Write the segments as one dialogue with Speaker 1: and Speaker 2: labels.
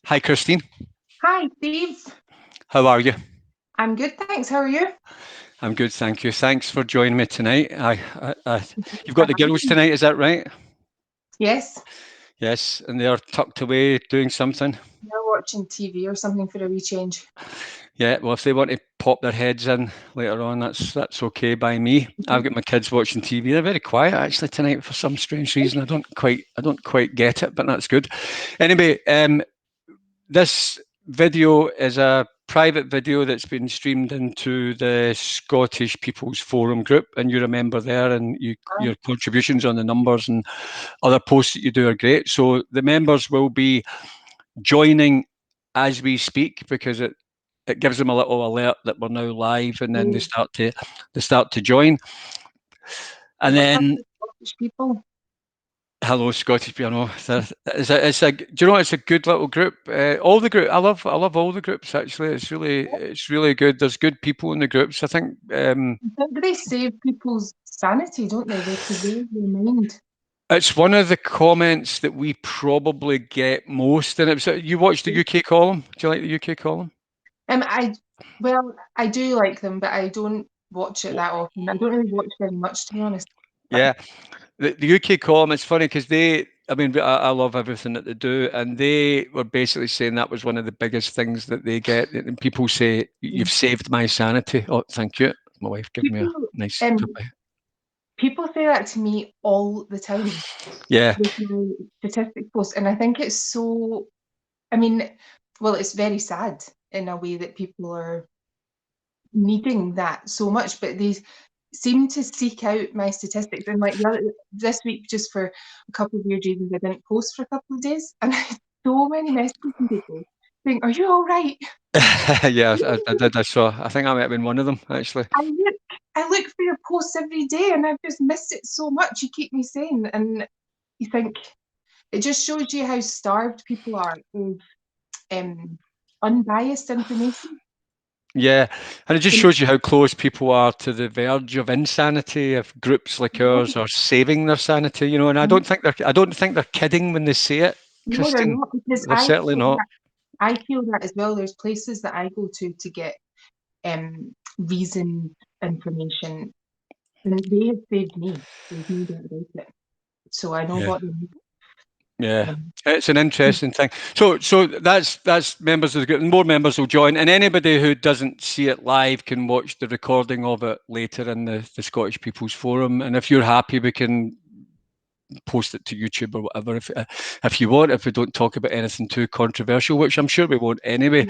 Speaker 1: Hi, Christine.
Speaker 2: Hi, Steve.
Speaker 1: How are you?
Speaker 2: I'm good, thanks. How are you?
Speaker 1: I'm good, thank you. Thanks for joining me tonight. You've got the girls tonight, is that right?
Speaker 2: Yes,
Speaker 1: Yes, and they're tucked away doing something.
Speaker 2: we're watching TV or something for a wee change.
Speaker 1: Yeah, well, if they want to pop their heads in later on, that's okay by me. I've got my kids watching TV. They're very quiet actually tonight for some strange reason. I don't quite get it, but that's good. Anyway, this video is a private video that's been streamed into the Scottish People's Forum group, and you remember there, and your contributions on the numbers and other posts that you do are great. So the members will be joining as we speak because it gives them a little alert that we're now live, and then they
Speaker 2: Oh,
Speaker 1: start to join, and
Speaker 2: what's up
Speaker 1: then.
Speaker 2: with Scottish people?
Speaker 1: Hello, Scottish piano. Do you know it's a good little group. All the group, I love all the groups. Actually, it's really good. There's good people in the groups. I think
Speaker 2: I think they save people's sanity, don't they? They preserve their mind.
Speaker 1: it's one of the comments that we probably get most. And you watch the UK column. Do you like the UK column?
Speaker 2: I well, I do like them, but I don't watch it that often. I don't really watch very much, to be honest. But
Speaker 1: Yeah, the UK column. It's funny because I mean, I love everything that they do, and they were basically saying that was one of the biggest things that they get. And people say, "You've saved my sanity." Oh, thank you. My wife gave me a
Speaker 2: people,
Speaker 1: nice
Speaker 2: um,
Speaker 1: reply.
Speaker 2: people say that to me all the time
Speaker 1: Yeah,
Speaker 2: with my statistics posts, and I think it's so. I mean, well, it's very sad in a way that people are needing that so much, but they seem to seek out my statistics. And like this week, just for a couple of weird reasons, I didn't post for a couple of days, and I had so many messages from people saying, "Are you all right?"
Speaker 1: yeah, I did. I saw. I think I might have been one of them actually.
Speaker 2: I look, I look for your posts every day, and I've just missed it so much. You keep me sane, and you think it just shows you how starved people are of um, unbiased information.
Speaker 1: Yeah, and it just
Speaker 2: And
Speaker 1: shows you how close people are to the verge of insanity if groups like ours are saving their sanity. And I don't think they're kidding when they say it,
Speaker 2: no, they're
Speaker 1: Christine.
Speaker 2: not, because
Speaker 1: They're certainly not.
Speaker 2: I feel that as well. There's places that I go to get reasoned information, and they have saved me. There's no doubt about it. So I know
Speaker 1: Yeah.
Speaker 2: what they need.
Speaker 1: Yeah,
Speaker 2: Um,
Speaker 1: it's an interesting thing. So that's members of the group. More members will join, and anybody who doesn't see it live can watch the recording of it later in the Scottish People's Forum. And if you're happy, we can post it to YouTube or whatever if you want. If we don't talk about anything too controversial, which I'm sure we won't anyway.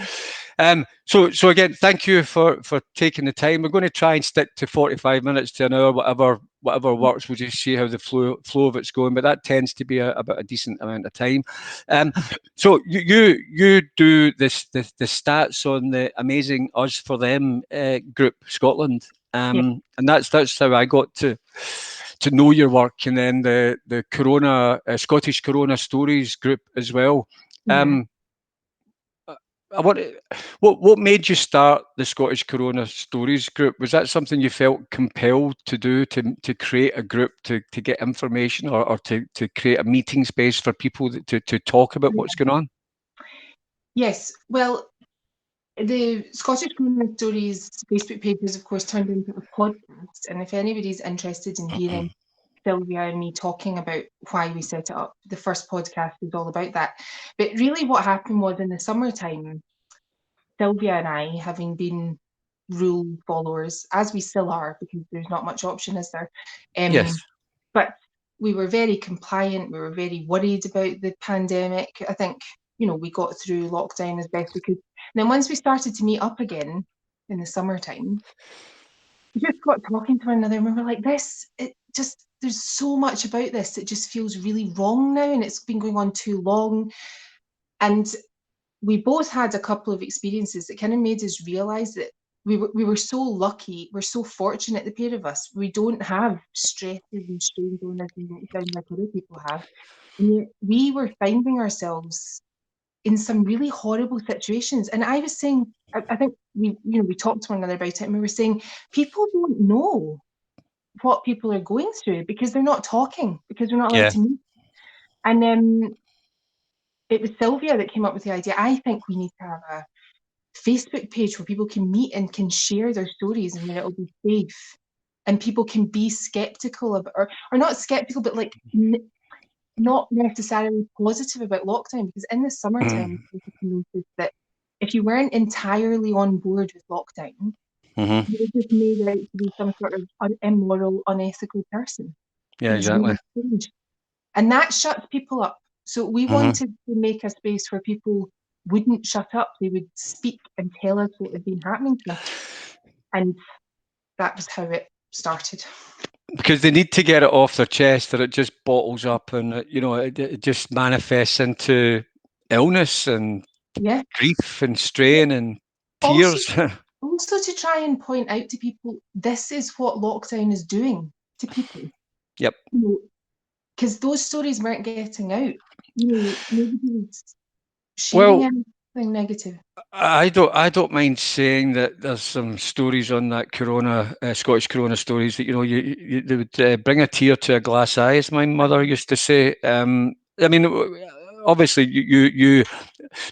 Speaker 1: So again, thank you for taking the time. We're going to try and stick to 45 minutes to an hour, whatever works. We'll just see how the flow of it's going, but that tends to be about a decent amount of time. Um, so you do the stats on the amazing Us for Them group Scotland,
Speaker 2: yeah,
Speaker 1: and that's how I got to know your work, and then the Corona Scottish Corona Stories group as well.
Speaker 2: yeah.
Speaker 1: Um, I want what made you start the Scottish Corona Stories group? Was that something you felt compelled to do to create a group to get information or to create a meeting space for people to talk about what's going on?
Speaker 2: Yes. Well, the Scottish Women's Stories Facebook page was, of course, turned into a podcast. And if anybody's interested in hearing Sylvia and me talking about why we set it up, the first podcast is all about that. But really, what happened was in the summertime, Sylvia and I, having been rule followers, as we still are, because there's not much option, is there?
Speaker 1: Yes.
Speaker 2: But we were very compliant. We were very worried about the pandemic. I think, we got through lockdown as best we could. And then once we started to meet up again in the summertime, we just got talking to one another and we were like, there's so much about this that just feels really wrong now. And it's been going on too long. And we both had a couple of experiences that kind of made us realize that we were so lucky, we're so fortunate, the pair of us. We don't have stresses and strains on us in lockdown like other people have. And yet we were finding ourselves in some really horrible situations. And I was saying, I think we talked to one another about it, and we were saying people don't know what people are going through because they're not talking, because we're not allowed
Speaker 1: Yeah.
Speaker 2: to meet. And it was Sylvia that came up with the idea. I think we need to have a Facebook page where people can meet and can share their stories, and where it'll be safe and people can be skeptical about, or not skeptical, but like not necessarily positive about lockdown, because in the summertime we noticed that if you weren't entirely on board with lockdown,
Speaker 1: Mm-hmm.
Speaker 2: you were just made out to be some sort of immoral, unethical person. It
Speaker 1: Yeah,
Speaker 2: was
Speaker 1: exactly.
Speaker 2: really strange. And that shuts people up. So we
Speaker 1: Mm-hmm.
Speaker 2: wanted to make a space where people wouldn't shut up. They would speak and tell us what had been happening to them. And that was how it started.
Speaker 1: Because they need to get it off their chest, or it just bottles up, and it just manifests into illness and
Speaker 2: Yeah.
Speaker 1: grief and strain and
Speaker 2: Also,
Speaker 1: tears.
Speaker 2: also to try and point out to people, this is what lockdown is doing to people.
Speaker 1: Yep.
Speaker 2: Because those stories weren't getting out. Nobody was sharing
Speaker 1: Well,
Speaker 2: anything negative.
Speaker 1: I don't mind saying that there's some stories on that Corona, Scottish Corona stories that they would bring a tear to a glass eye, as my mother used to say. I mean, obviously, you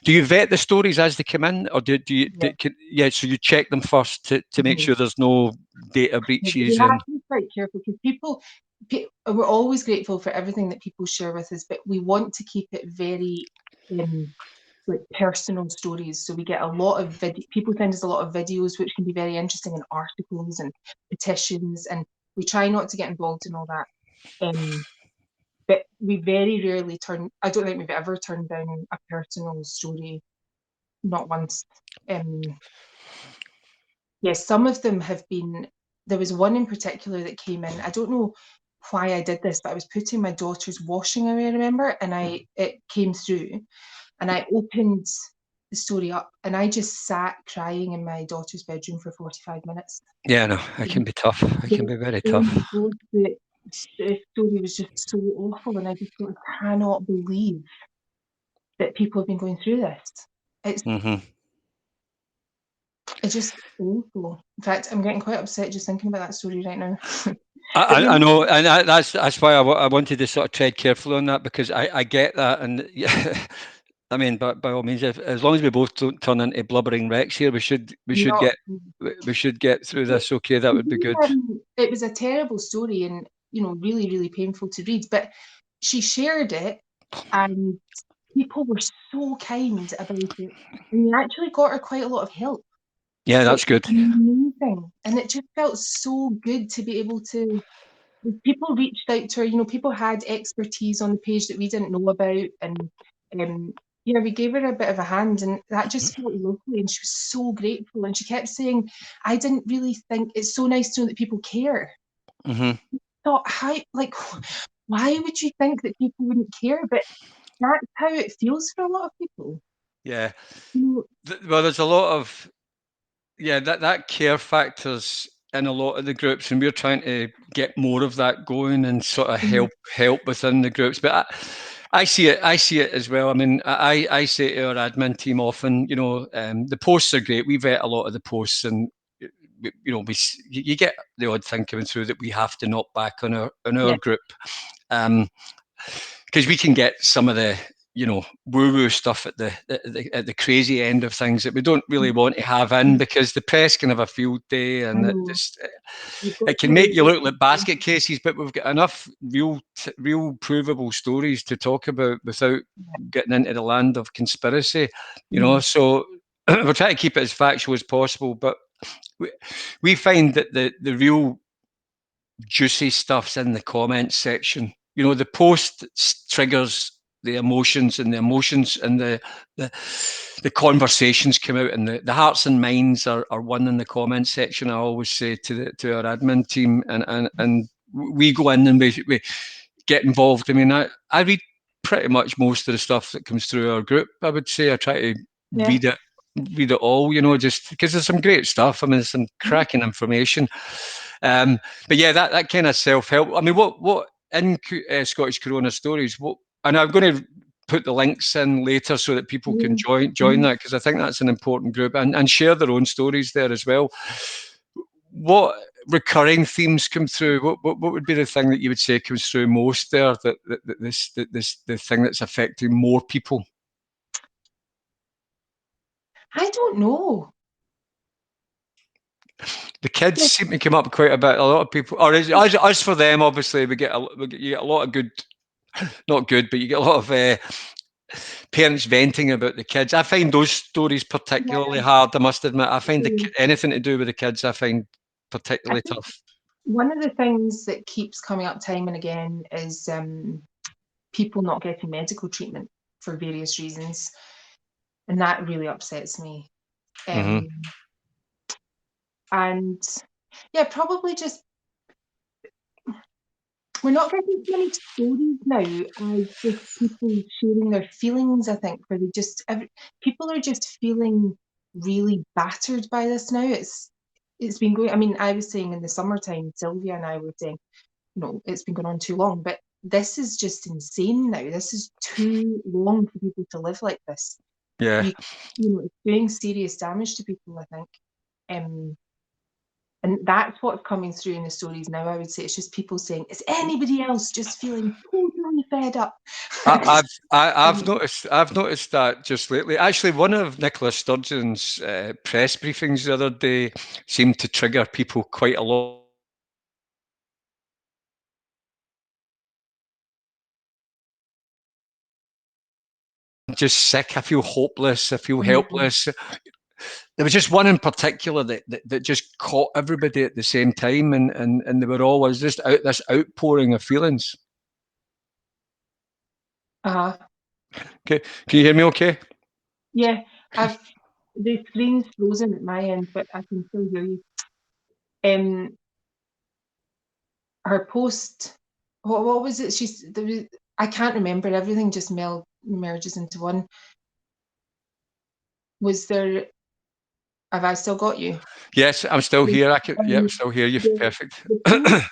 Speaker 1: do you vet the stories as they come in, or
Speaker 2: Yeah.
Speaker 1: yeah? So you check them first to make
Speaker 2: Mhm.
Speaker 1: sure there's no data
Speaker 2: We
Speaker 1: breaches
Speaker 2: have
Speaker 1: and
Speaker 2: to be quite careful, because we're always grateful for everything that people share with us, but we want to keep it very like personal stories. So we get a lot of people send us a lot of videos, which can be very interesting, and articles and petitions, and we try not to get involved in all that. But we very rarely I don't think we've ever turned down a personal story, not once. Yes, some of them have been. There was one in particular that came in. I don't know why I did this, but I was putting my daughter's washing away, I remember, and it came through, and I opened the story up, and I just sat crying in my daughter's bedroom for 45 minutes.
Speaker 1: yeah, no, it can be tough. It can be very
Speaker 2: Oh
Speaker 1: tough.
Speaker 2: my God, the story was just so awful, and I just thought, I cannot believe that people have been going through this. It's
Speaker 1: Hmm.
Speaker 2: it's just awful. In fact, I'm getting quite upset just thinking about that story right now. But
Speaker 1: I know, and that's why I wanted to sort of tread carefully on that, because I get that, and yeah, I mean, but by all means, as long as we both don't turn into blubbering wrecks here,
Speaker 2: not
Speaker 1: we should get through this. Okay, that would be good.
Speaker 2: it was a terrible story, and really, really painful to read. But she shared it, and people were so kind about it, and we actually got her quite a lot of help,
Speaker 1: Yeah,
Speaker 2: which
Speaker 1: that's
Speaker 2: was
Speaker 1: good.
Speaker 2: amazing. And it just felt so good to be able to. People reached out to her. People had expertise on the page that we didn't know about, and um, we gave her a bit of a hand, and that just felt lovely. And she was so grateful, and she kept saying, "I didn't really think it's so nice to know that people care."
Speaker 1: Hmm.
Speaker 2: Thought, how, like, why would you think that people wouldn't care? But that's how it feels for a lot of people.
Speaker 1: Yeah.
Speaker 2: You
Speaker 1: Well, there's a lot of that care factors in a lot of the groups, and we're trying to get more of that going and sort of
Speaker 2: know,
Speaker 1: help within the groups. But I see it as well. I mean, I say to our admin team often, the posts are great. We vet a lot of the posts, and you get the odd thing coming through that we have to knock back on our
Speaker 2: yeah,
Speaker 1: group. Because we can get some of the woo-woo stuff at the crazy end of things that we don't really want to have in, because the press can have a field day,
Speaker 2: I
Speaker 1: and
Speaker 2: know. You've got
Speaker 1: it
Speaker 2: to
Speaker 1: can make you
Speaker 2: really,
Speaker 1: look like basket cases. But we've got enough real provable stories to talk about without getting into the land of conspiracy. So we're trying to keep it as factual as possible, but we find that the real juicy stuff's in the comments section. The post triggers the emotions, and the the conversations come out, and the hearts and minds are won in the comments section. I always say to our admin team, and we go in and we get involved. I mean, I read pretty much most of the stuff that comes through our group. I would say I try to
Speaker 2: yeah.
Speaker 1: read it all, just because there's some great stuff. I mean, there's some cracking information. But yeah, that kind of self-help. I mean, what in Scottish Corona Stories, and I'm going to put the links in later so that people can join that, because I think that's an important group, and share their own stories there as well. What recurring themes come through? What would be the thing that you would say comes through most there, that the thing that's affecting more people?
Speaker 2: I don't know.
Speaker 1: The kids seem to come up quite a bit. A lot of people, or as for them, obviously, you get a lot of good, not good, but you get a lot of parents venting about the kids. I find those stories particularly hard, I must admit. I find anything to do with the kids, I find particularly tough.
Speaker 2: One of the things that keeps coming up time and again is people not getting medical treatment for various reasons. And that really upsets me.
Speaker 1: Mm-hmm.
Speaker 2: And yeah, probably just we're not getting so many stories now as just people sharing their feelings, I think, where people are just feeling really battered by this now. It's been going, I mean, I was saying in the summertime, Sylvia and I were saying, it's been going on too long, but this is just insane now. This is too long for people to live like this.
Speaker 1: Yeah.
Speaker 2: It's doing serious damage to people, I think. And that's what's coming through in the stories now. I would say it's just people saying, is anybody else just feeling totally fed up?
Speaker 1: I've noticed that just lately. Actually, one of Nicola Sturgeon's press briefings the other day seemed to trigger people quite a lot. Just sick. I feel hopeless. I feel helpless. There was just one in particular that just caught everybody at the same time, and they were always just this outpouring of feelings.
Speaker 2: Uh-huh.
Speaker 1: Okay, can you hear me? Okay.
Speaker 2: Yeah, the screen's frozen at my end, but I can still hear you. Her post, what was it? I can't remember. Everything just merges into one. Was there? Have I still got you?
Speaker 1: Yes, I'm still here. Yeah, still hear you. Perfect.
Speaker 2: The post,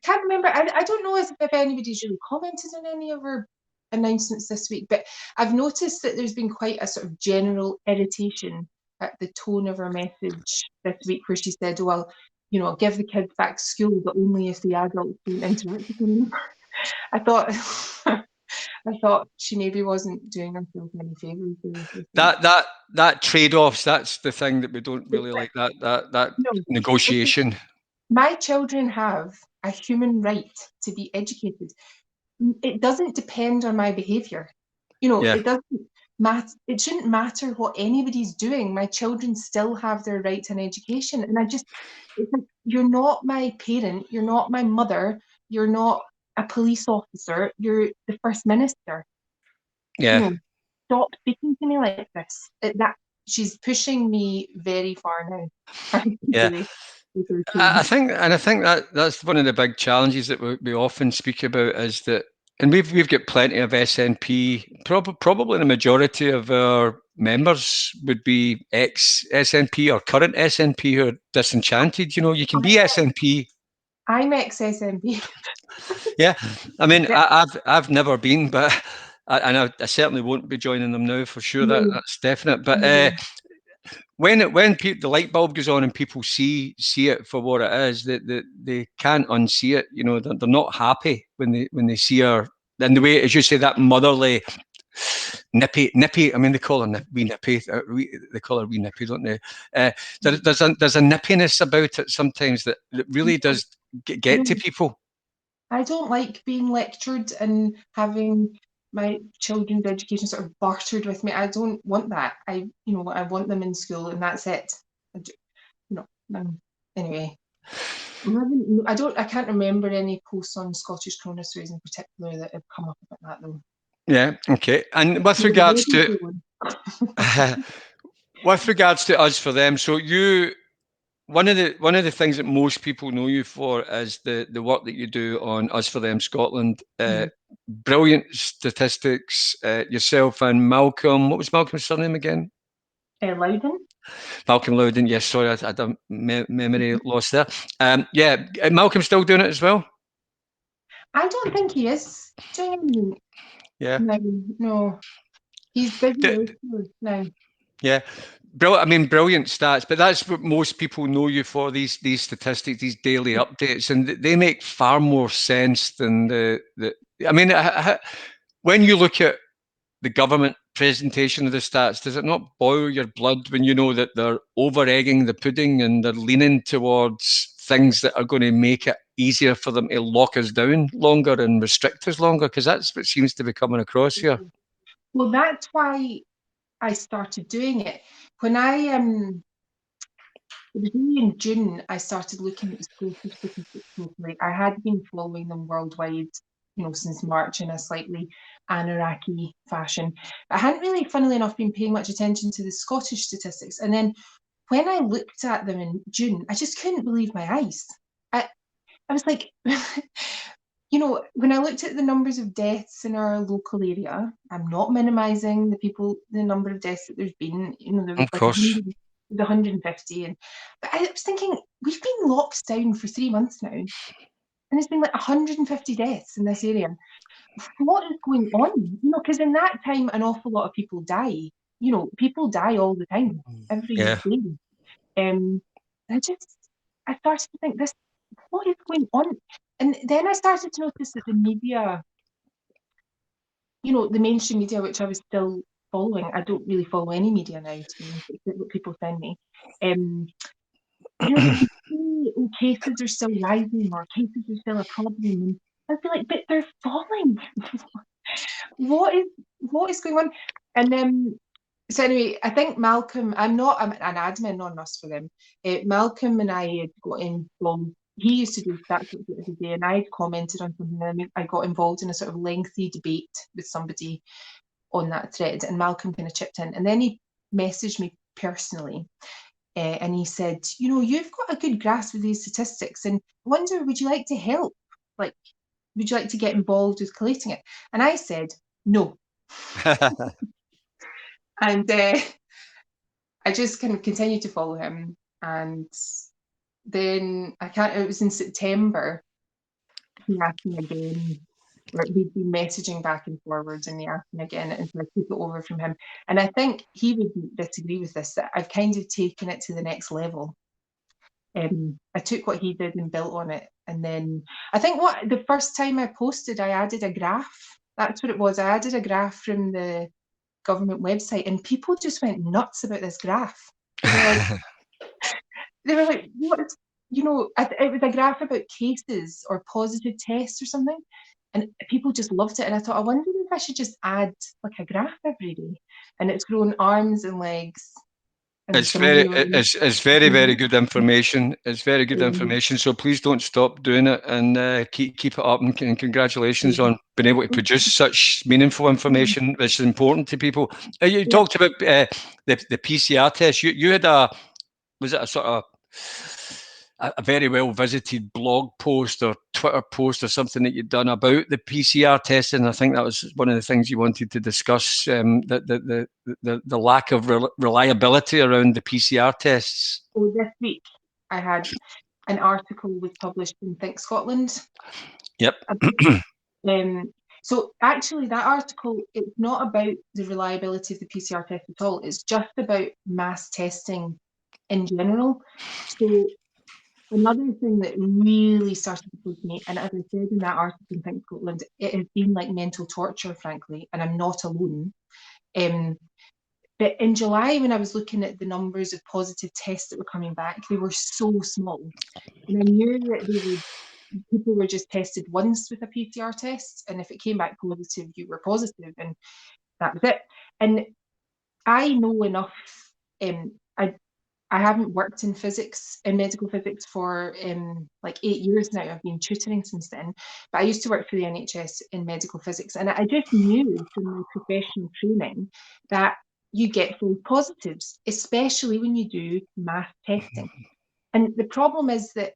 Speaker 2: can't remember. I don't know if anybody's really commented on any of her announcements this week, but I've noticed that there's been quite a sort of general irritation at the tone of her message this week, where she said, well, I'll give the kids back to school, but only if the adults don't interact with them. I thought she maybe wasn't doing herself any favours.
Speaker 1: That trade-offs, that's the thing that we don't really like, that negotiation.
Speaker 2: My children have a human right to be educated. It doesn't depend on my behaviour. It doesn't matter. It shouldn't matter what anybody's doing. My children still have their right to an education. And it's like, you're not my parent. You're not my mother. You're not a police officer. You're the First Minister.
Speaker 1: Yeah.
Speaker 2: Stop speaking to me like this. She's pushing me very far now.
Speaker 1: Yeah. I think that's one of the big challenges that we often speak about is that, and we've got plenty of SNP. Probably the majority of our members would be ex-SNP or current SNP who are disenchanted. You can be SNP.
Speaker 2: I'm ex-SNP.
Speaker 1: Yeah, I mean, I've never been, but I certainly won't be joining them now for sure. That's definite. But when the light bulb goes on and people see it for what it is, that they can't unsee it. They're not happy when they see her. And the way, as you say, that motherly, nippy. I mean, they call her wee nippy. They call her wee nippy, don't they? There's a nippiness about it sometimes that really does get to people.
Speaker 2: I don't like being lectured and having my children's education sort of bartered with me. I don't want that. I want them in school and that's it. Anyway. I can't remember any posts on Scottish chronicles in particular that have come up about that though.
Speaker 1: Yeah. Okay. And with regards to us for them, so one of the things that most people know you for is the work that you do on Us for Them Scotland. Brilliant statistics. Yourself and Malcolm. What was Malcolm's surname again?
Speaker 2: Loudon.
Speaker 1: Malcolm Loudon. Yes, sorry, I had a memory loss there. Yeah, Malcolm's still doing it as well.
Speaker 2: I don't think he is doing anything.
Speaker 1: Yeah.
Speaker 2: No. He's busy now.
Speaker 1: Yeah. Brilliant stats, but that's what most people know you for, these statistics, these daily updates, and they make far more sense than when you look at the government presentation of the stats, does it not boil your blood when you know that they're over-egging the pudding and they're leaning towards things that are going to make it easier for them to lock us down longer and restrict us longer? Because that's what seems to be coming across here.
Speaker 2: Well, that's why I started doing it. When it was really in June, I started looking at the Scottish statistics closely. I had been following them worldwide, since March in a slightly anarchy fashion. But I hadn't really, funnily enough, been paying much attention to the Scottish statistics. And then when I looked at them in June, I just couldn't believe my eyes. I was like, when I looked at the numbers of deaths in our local area, I'm not minimising the number of deaths that there's been. There was
Speaker 1: Of
Speaker 2: like
Speaker 1: course.
Speaker 2: 150, but I was thinking we've been locked down for 3 months now, and there's been like 150 deaths in this area. What is going on? Because in that time, an awful lot of people die. People die all the time, every day. I started to think what is going on? And then I started to notice that the media, the mainstream media, which I was still following, I don't really follow any media now, to be honest, except what people send me. You see, cases are still rising or cases are still a problem. And I'd be like, but they're falling. what is going on? And so anyway, I think Malcolm, I'm an admin on us for them. Malcolm and I had got involved. He used to do stats every day, and I had commented on something. And I got involved in a sort of lengthy debate with somebody on that thread, and Malcolm kind of chipped in. And then he messaged me personally, and he said, you've got a good grasp of these statistics, and I wonder, would you like to help? Like, would you like to get involved with collating it? And I said, no. And I just kind of continued to follow him. And then it was in September, he asked me again. We'd been messaging back and forwards, and he asked me again, and so I took it over from him. And I think he would disagree with this, that I've kind of taken it to the next level. I took what he did and built on it. And then I think the first time I posted, I added a graph. That's what it was. I added a graph from the government website, and people just went nuts about this graph. They were like, what is, it was a graph about cases or positive tests or something. And people just loved it. And I thought, I wonder if I should just add like a graph every day. And it's grown arms and legs. And
Speaker 1: It's very, very good information. It's very good information. So please don't stop doing it, and keep it up. And congratulations on being able to produce such meaningful information, which is important to people. You talked about the PCR test. You had was it a sort of a very well visited blog post or Twitter post or something that you'd done about the PCR testing? I think that was one of the things you wanted to discuss, the lack of reliability around the PCR tests.
Speaker 2: So this week I had an article was published in Think Scotland.
Speaker 1: Yep.
Speaker 2: So actually that article, it's not about the reliability of the PCR test at all. It's just about mass testing in general. So another thing that really started to push me, and as I said in that article in Think Scotland, it has been like mental torture, frankly, and I'm not alone. But in July, when I was looking at the numbers of positive tests that were coming back, they were so small. And I knew that people were just tested once with a PCR test, and if it came back positive, you were positive, and that was it. And I know enough. I haven't worked in medical physics for like 8 years now. I've been tutoring since then, but I used to work for the NHS in medical physics, and I just knew from my professional training that you get false positives, especially when you do mass testing. And the problem is that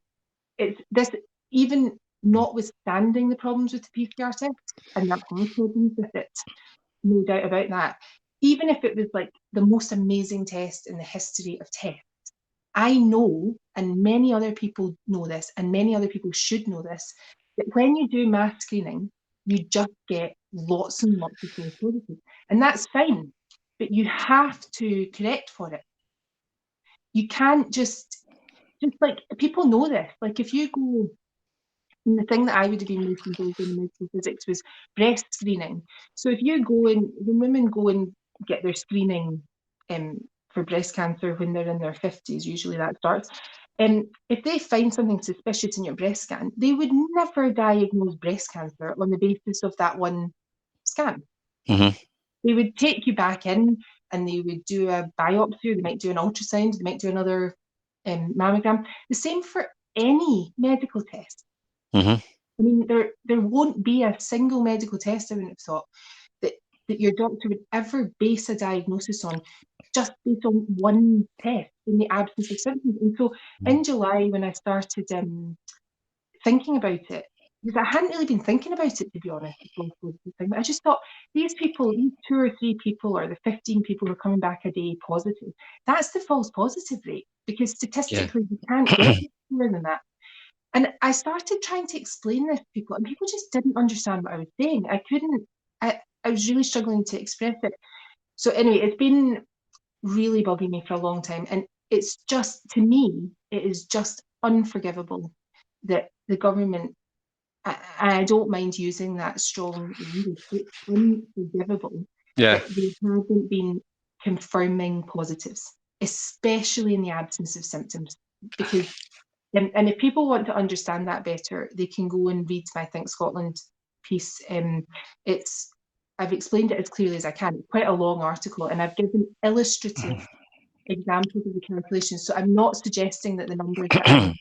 Speaker 2: it's this, even notwithstanding the problems with the PCR test, and there are problems with it, no doubt about that. Even if it was like the most amazing test in the history of tests, I know, and many other people know this, and many other people should know this, that when you do mass screening, you just get lots and lots of false positives. And that's fine, but you have to correct for it. You can't just like, people know this. Like if you go, and the thing that I would have been most involved in medical physics was breast screening. So if you go in, when women go and get their screening for breast cancer when they're in their 50s, usually that starts. If they find something suspicious in your breast scan, they would never diagnose breast cancer on the basis of that one scan.
Speaker 1: Mm-hmm.
Speaker 2: They would take you back in and they would do a biopsy, or they might do an ultrasound, they might do another mammogram. The same for any medical test.
Speaker 1: Mm-hmm.
Speaker 2: I mean, there won't be a single medical test, I wouldn't have thought, that your doctor would ever base a diagnosis on just based on one test in the absence of symptoms. And so in July, when I started thinking about it, because I hadn't really been thinking about it, to be honest, but I just thought, these people, these 2 or 3 people, or the 15 people who are coming back a day positive, that's the false positive rate, because statistically you can't get more than that. And I started trying to explain this to people, and people just didn't understand what I was saying. I was really struggling to express it. So anyway, it's been really bugging me for a long time. And it's just, to me, it is just unforgivable that the government, I don't mind using that strong language, it's unforgivable that they haven't been confirming positives, especially in the absence of symptoms. Because, and if people want to understand that better, they can go and read my Think Scotland piece. I've explained it as clearly as I can. It's quite a long article, and I've given illustrative examples of the calculations. So I'm not suggesting that the numbers that I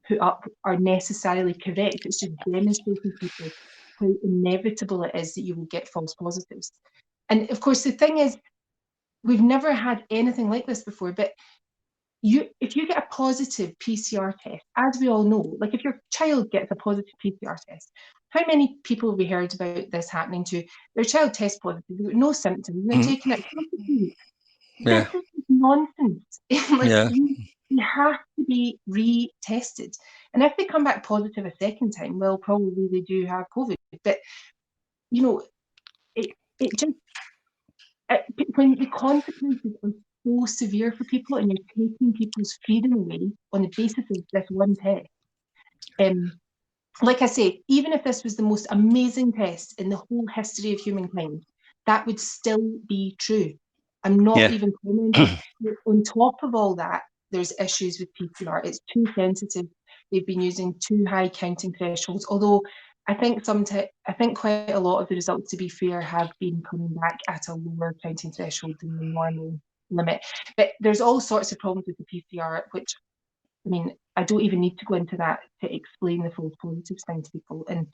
Speaker 2: put up are necessarily correct. It's just demonstrating to people how inevitable it is that you will get false positives. And of course, the thing is, we've never had anything like this before, but if you get a positive PCR test, as we all know, like if your child gets a positive PCR test, how many people have we heard about this happening to? Their child tests positive, they've got no symptoms, and they're taking it for 2 weeks. This is nonsense. Like, you have to be retested. And if they come back positive a second time, well, probably they do have COVID. But, you know, it just, when the consequences are so severe for people and you're taking people's freedom away on the basis of this one test, like I say, even if this was the most amazing test in the whole history of humankind, that would still be true. I'm not even commenting. On top of all that, there's issues with PCR. It's too sensitive. They've been using too high counting thresholds. Although I think quite a lot of the results, to be fair, have been coming back at a lower counting threshold than the normal limit. But there's all sorts of problems with the PCR, which, I mean, I don't even need to go into that to explain the false positives thing to people. And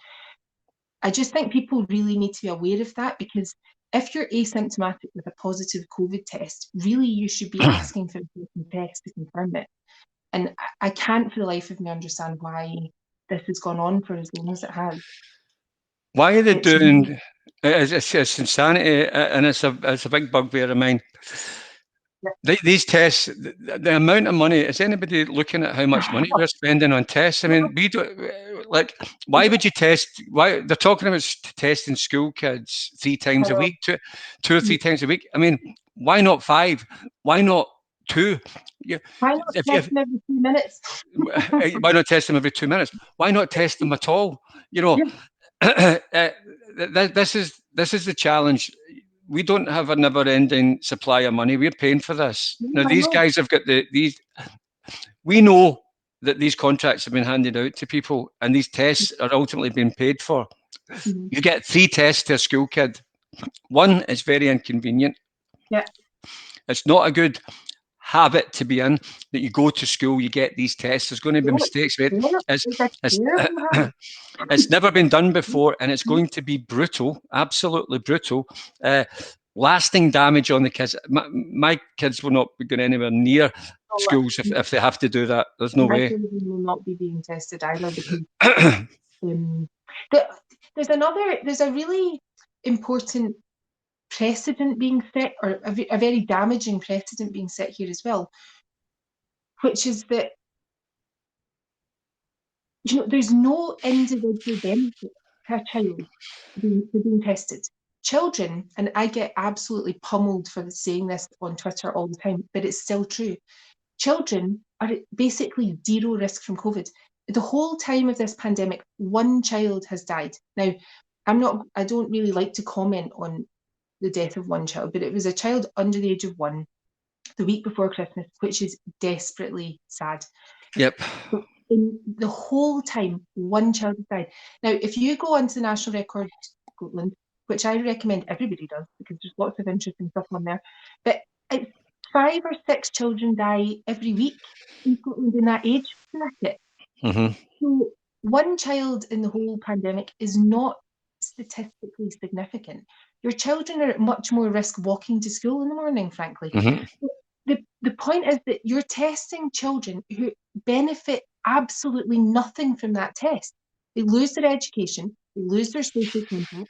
Speaker 2: I just think people really need to be aware of that, because if you're asymptomatic with a positive COVID test, really you should be asking for a second test to confirm it. And I can't for the life of me understand why this has gone on for as long as it has.
Speaker 1: Why are they doing? It's insanity, and it's a big bugbear of mine. These tests, the amount of money, is anybody looking at how much money we're spending on tests? I mean, we don't, like, why would you test? Why they're talking about testing school kids 3 times a week, two or 3 times a week? I mean, why not 5? Why not 2?
Speaker 2: Why not test them every 2 minutes?
Speaker 1: Why not test them every 2 minutes? Why not test them at all? You know, this is the challenge. We don't have a never-ending supply of money. We're paying for this. Now, these guys have got these. We know that these contracts have been handed out to people, and these tests are ultimately being paid for. You get 3 tests to a school kid. 1 is very inconvenient.
Speaker 2: Yeah.
Speaker 1: It's not a good habit to be in, that you go to school, you get these tests. There's going to be mistakes made. It's never been done before, and it's going to be brutal, absolutely brutal. Lasting damage on the kids. My kids will not be going anywhere near schools if they have to do that. There's no way.
Speaker 2: My children will not be being tested either, because there's a really important precedent being set, or a very damaging precedent being set here as well, which is that, you know, there's no individual benefit to a child being tested. Children, and I get absolutely pummeled for saying this on Twitter all the time, but it's still true. Children are at basically zero risk from COVID. The whole time of this pandemic, 1 child has died. Now, I don't really like to comment on the death of one child, but it was a child under the age of 1 the week before Christmas, which is desperately sad.
Speaker 1: Yep.
Speaker 2: But in the whole time, one child has died. Now, if you go onto the National Record Scotland, which I recommend everybody does because there's lots of interesting stuff on there, but it's 5 or 6 children die every week in Scotland in that age bracket.
Speaker 1: Mm-hmm.
Speaker 2: So one child in the whole pandemic is not statistically significant. Your children are at much more risk walking to school in the morning, frankly.
Speaker 1: Mm-hmm.
Speaker 2: The point is that you're testing children who benefit absolutely nothing from that test. They lose their education, they lose their social contact,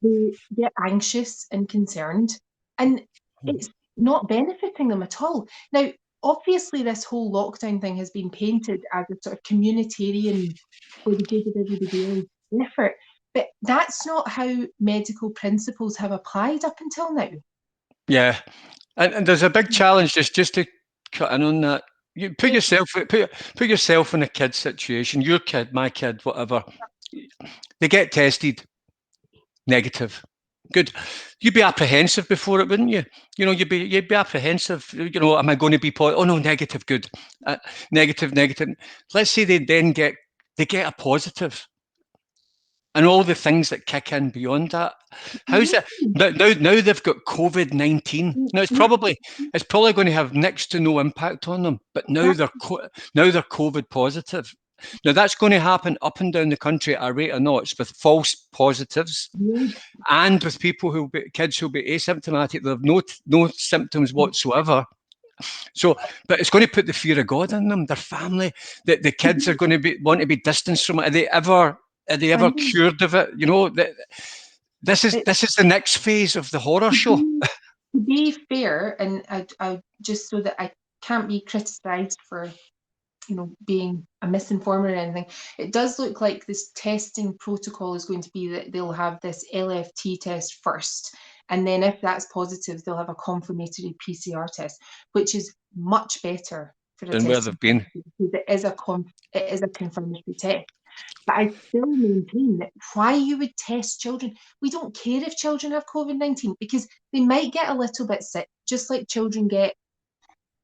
Speaker 2: they get anxious and concerned, and it's not benefiting them at all. Now, obviously, this whole lockdown thing has been painted as a sort of communitarian, for the good of everybody else effort, but that's not how medical principles have applied up until now.
Speaker 1: Yeah, and there's a big challenge just to cut in on that. You put yourself in a kid's situation. Your kid, my kid, whatever. They get tested negative. Good. You'd be apprehensive before it, wouldn't you? You know, you'd be apprehensive. You know, am I going to be positive? Oh no, negative. Good. Negative, negative. Let's say they get a positive, and all the things that kick in beyond that. How's it now? They've got COVID-19. Now it's probably going to have next to no impact on them. But now they're COVID positive. Now that's going to happen up and down the country at a rate of knots with false positives, and with kids who'll be asymptomatic. They have no symptoms whatsoever. So, but it's going to put the fear of God in them, their family. That the kids are going to want to be distanced from it. Are they ever cured of it? You know, this is the next phase of the horror show.
Speaker 2: To be fair, and I just so that I can't be criticised for being a misinformer or anything, it does look like this testing protocol is going to be that they'll have this LFT test first, and then if that's positive, they'll have a confirmatory PCR test, which is much better for a
Speaker 1: than where they've been.
Speaker 2: Because it is a confirmatory test. But I still maintain that why you would test children, we don't care if children have COVID-19 because they might get a little bit sick, just like children get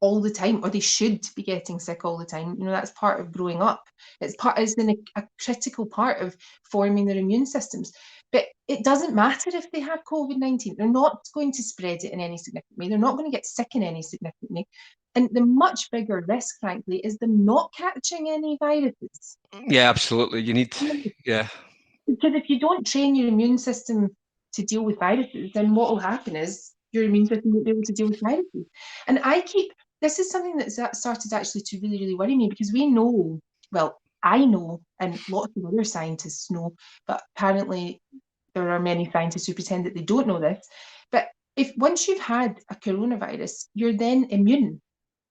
Speaker 2: all the time, or they should be getting sick all the time. That's part of growing up. It's a critical part of forming their immune systems. But it doesn't matter if they have COVID-19. They're not going to spread it in any significant way. They're not going to get sick in any significant way. And the much bigger risk, frankly, is them not catching any viruses.
Speaker 1: Yeah, absolutely. Yeah.
Speaker 2: Because if you don't train your immune system to deal with viruses, then what will happen is your immune system won't be able to deal with viruses. And this is something that started actually to really, really worry me, because I know, and lots of other scientists know, but apparently there are many scientists who pretend that they don't know this. But once you've had a coronavirus, you're then immune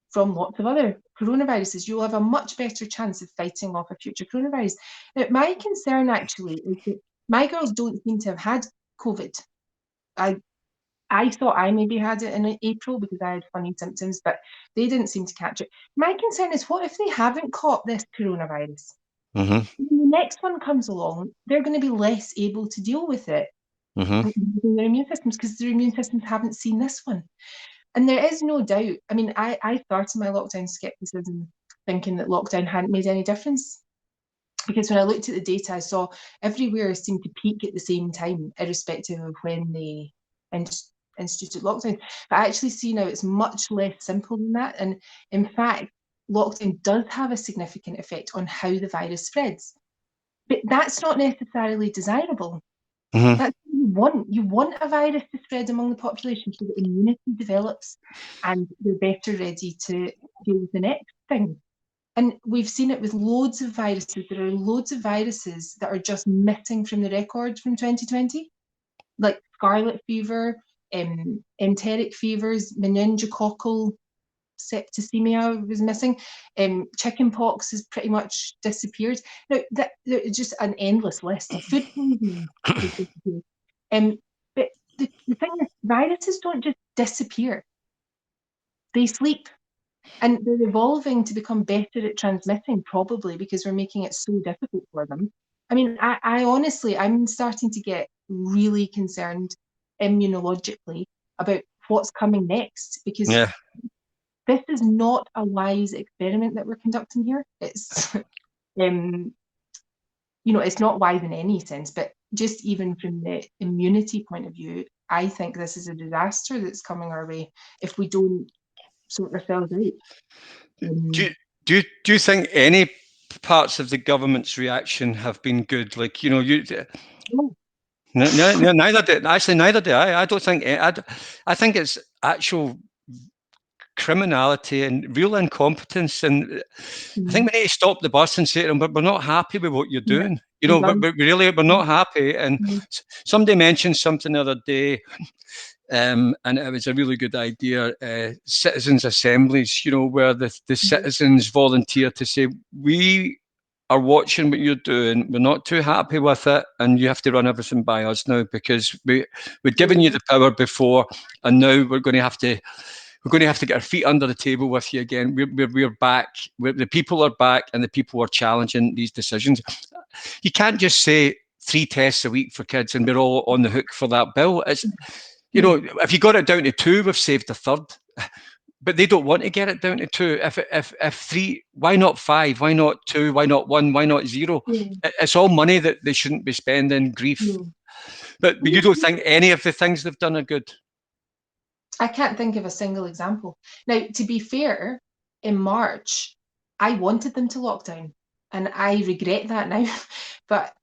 Speaker 2: from lots of other coronaviruses. You'll have a much better chance of fighting off a future coronavirus. Now, my concern actually is that my girls don't seem to have had COVID. I thought I maybe had it in April because I had funny symptoms, but they didn't seem to catch it. My concern is, what if they haven't caught this coronavirus?
Speaker 1: Mm-hmm.
Speaker 2: When the next one comes along, they're going to be less able to deal with it using their immune systems, because their immune systems haven't seen this one. And there is no doubt. I mean, I started my lockdown skepticism thinking that lockdown hadn't made any difference. Because when I looked at the data, I saw everywhere seemed to peak at the same time, irrespective of when they instituted lockdown. But I actually see now it's much less simple than that. And in fact, lockdown does have a significant effect on how the virus spreads. But that's not necessarily desirable.
Speaker 1: Mm-hmm.
Speaker 2: That's what you want. You want a virus to spread among the population so that immunity develops and they're better ready to deal with the next thing. And we've seen it with loads of viruses. There are loads of viruses that are just missing from the record from 2020, like scarlet fever, enteric fevers, meningococcal septicemia was missing. Chickenpox has pretty much disappeared. Now, there's just an endless list. Food poisoning has disappeared. But the thing is, viruses don't just disappear. They sleep. And they're evolving to become better at transmitting, probably because we're making it so difficult for them. I mean, I honestly, I'm starting to get really concerned immunologically about what's coming next, because
Speaker 1: Yeah.
Speaker 2: this is not a wise experiment that we're conducting here. It's it's not wise in any sense, but just even from the immunity point of view, I think this is a disaster that's coming our way if we don't sort ourselves out.
Speaker 1: Do you think any parts of the government's reaction have been good? Like, neither do I. I don't think I think it's actual criminality and real incompetence, and I think we need to stop the bus and say to them, but we're not happy with what you're doing. We're not happy. And somebody mentioned something the other day, and it was a really good idea. Citizens' assemblies, where the citizens volunteer to say, we are watching what you're doing. We're not too happy with it, and you have to run everything by us now, because we've given you the power before, and now we're going to have to get our feet under the table with you again. We're back. The people are back, and the people are challenging these decisions. You can't just say 3 tests a week for kids and we're all on the hook for that bill. It's, if you got it down to 2, we've saved a third. But they don't want to get it down to 2. If 3, why not 5? Why not 2? Why not 1? Why not 0? It's all money that they shouldn't be spending. Grief. But you don't think any of the things they've done are good?
Speaker 2: I can't think of a single example. Now, to be fair, in March, I wanted them to lock down, and I regret that now. But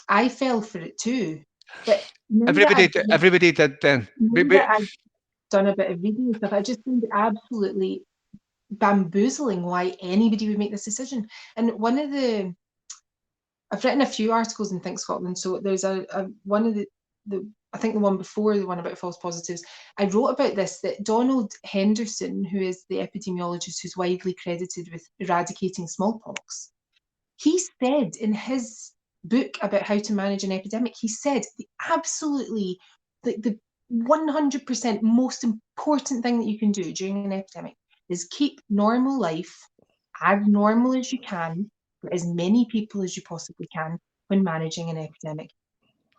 Speaker 2: I fell for it too. But
Speaker 1: everybody did then.
Speaker 2: I've done a bit of reading and stuff, I just find it absolutely bamboozling why anybody would make this decision. And I've written a few articles in Think Scotland, so there's one of the I think the one before the one about false positives, I wrote about this, that Donald Henderson, who is the epidemiologist who's widely credited with eradicating smallpox, he said in his book about how to manage an epidemic, he said the 100% most important thing that you can do during an epidemic is keep normal life as normal as you can for as many people as you possibly can when managing an epidemic.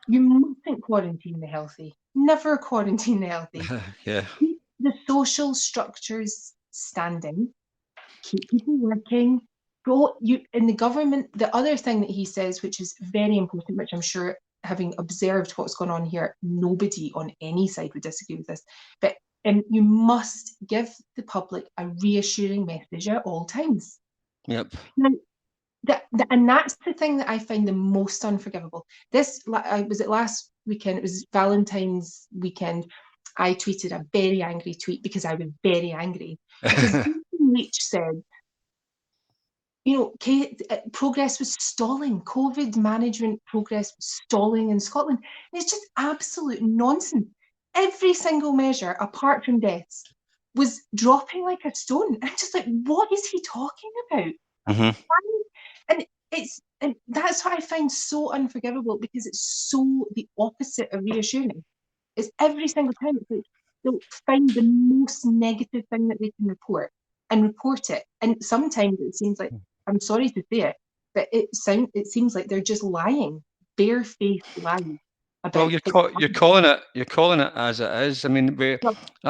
Speaker 2: You mustn't quarantine the healthy. Never quarantine the healthy.
Speaker 1: Yeah.
Speaker 2: Keep the social structures standing. Keep people working. In the government, the other thing that he says, which is very important, which I'm sure, having observed what's going on here, nobody on any side would disagree with this, but you must give the public a reassuring message at all times.
Speaker 1: Yep.
Speaker 2: Now, and that's the thing that I find the most unforgivable. Was it last weekend? It was Valentine's weekend. I tweeted a very angry tweet because I was very angry. Because Leach said, progress was stalling. COVID management progress was stalling in Scotland. And it's just absolute nonsense. Every single measure, apart from deaths, was dropping like a stone. I'm just like, what is he talking about?
Speaker 1: Mm-hmm.
Speaker 2: And that's what I find so unforgivable, because it's so the opposite of reassuring. It's every single time. It's like they'll find the most negative thing that they can report and report it. And sometimes it seems like, I'm sorry to say it, but it seems like they're just lying, barefaced lying.
Speaker 1: Well, you're calling it as it is. I mean,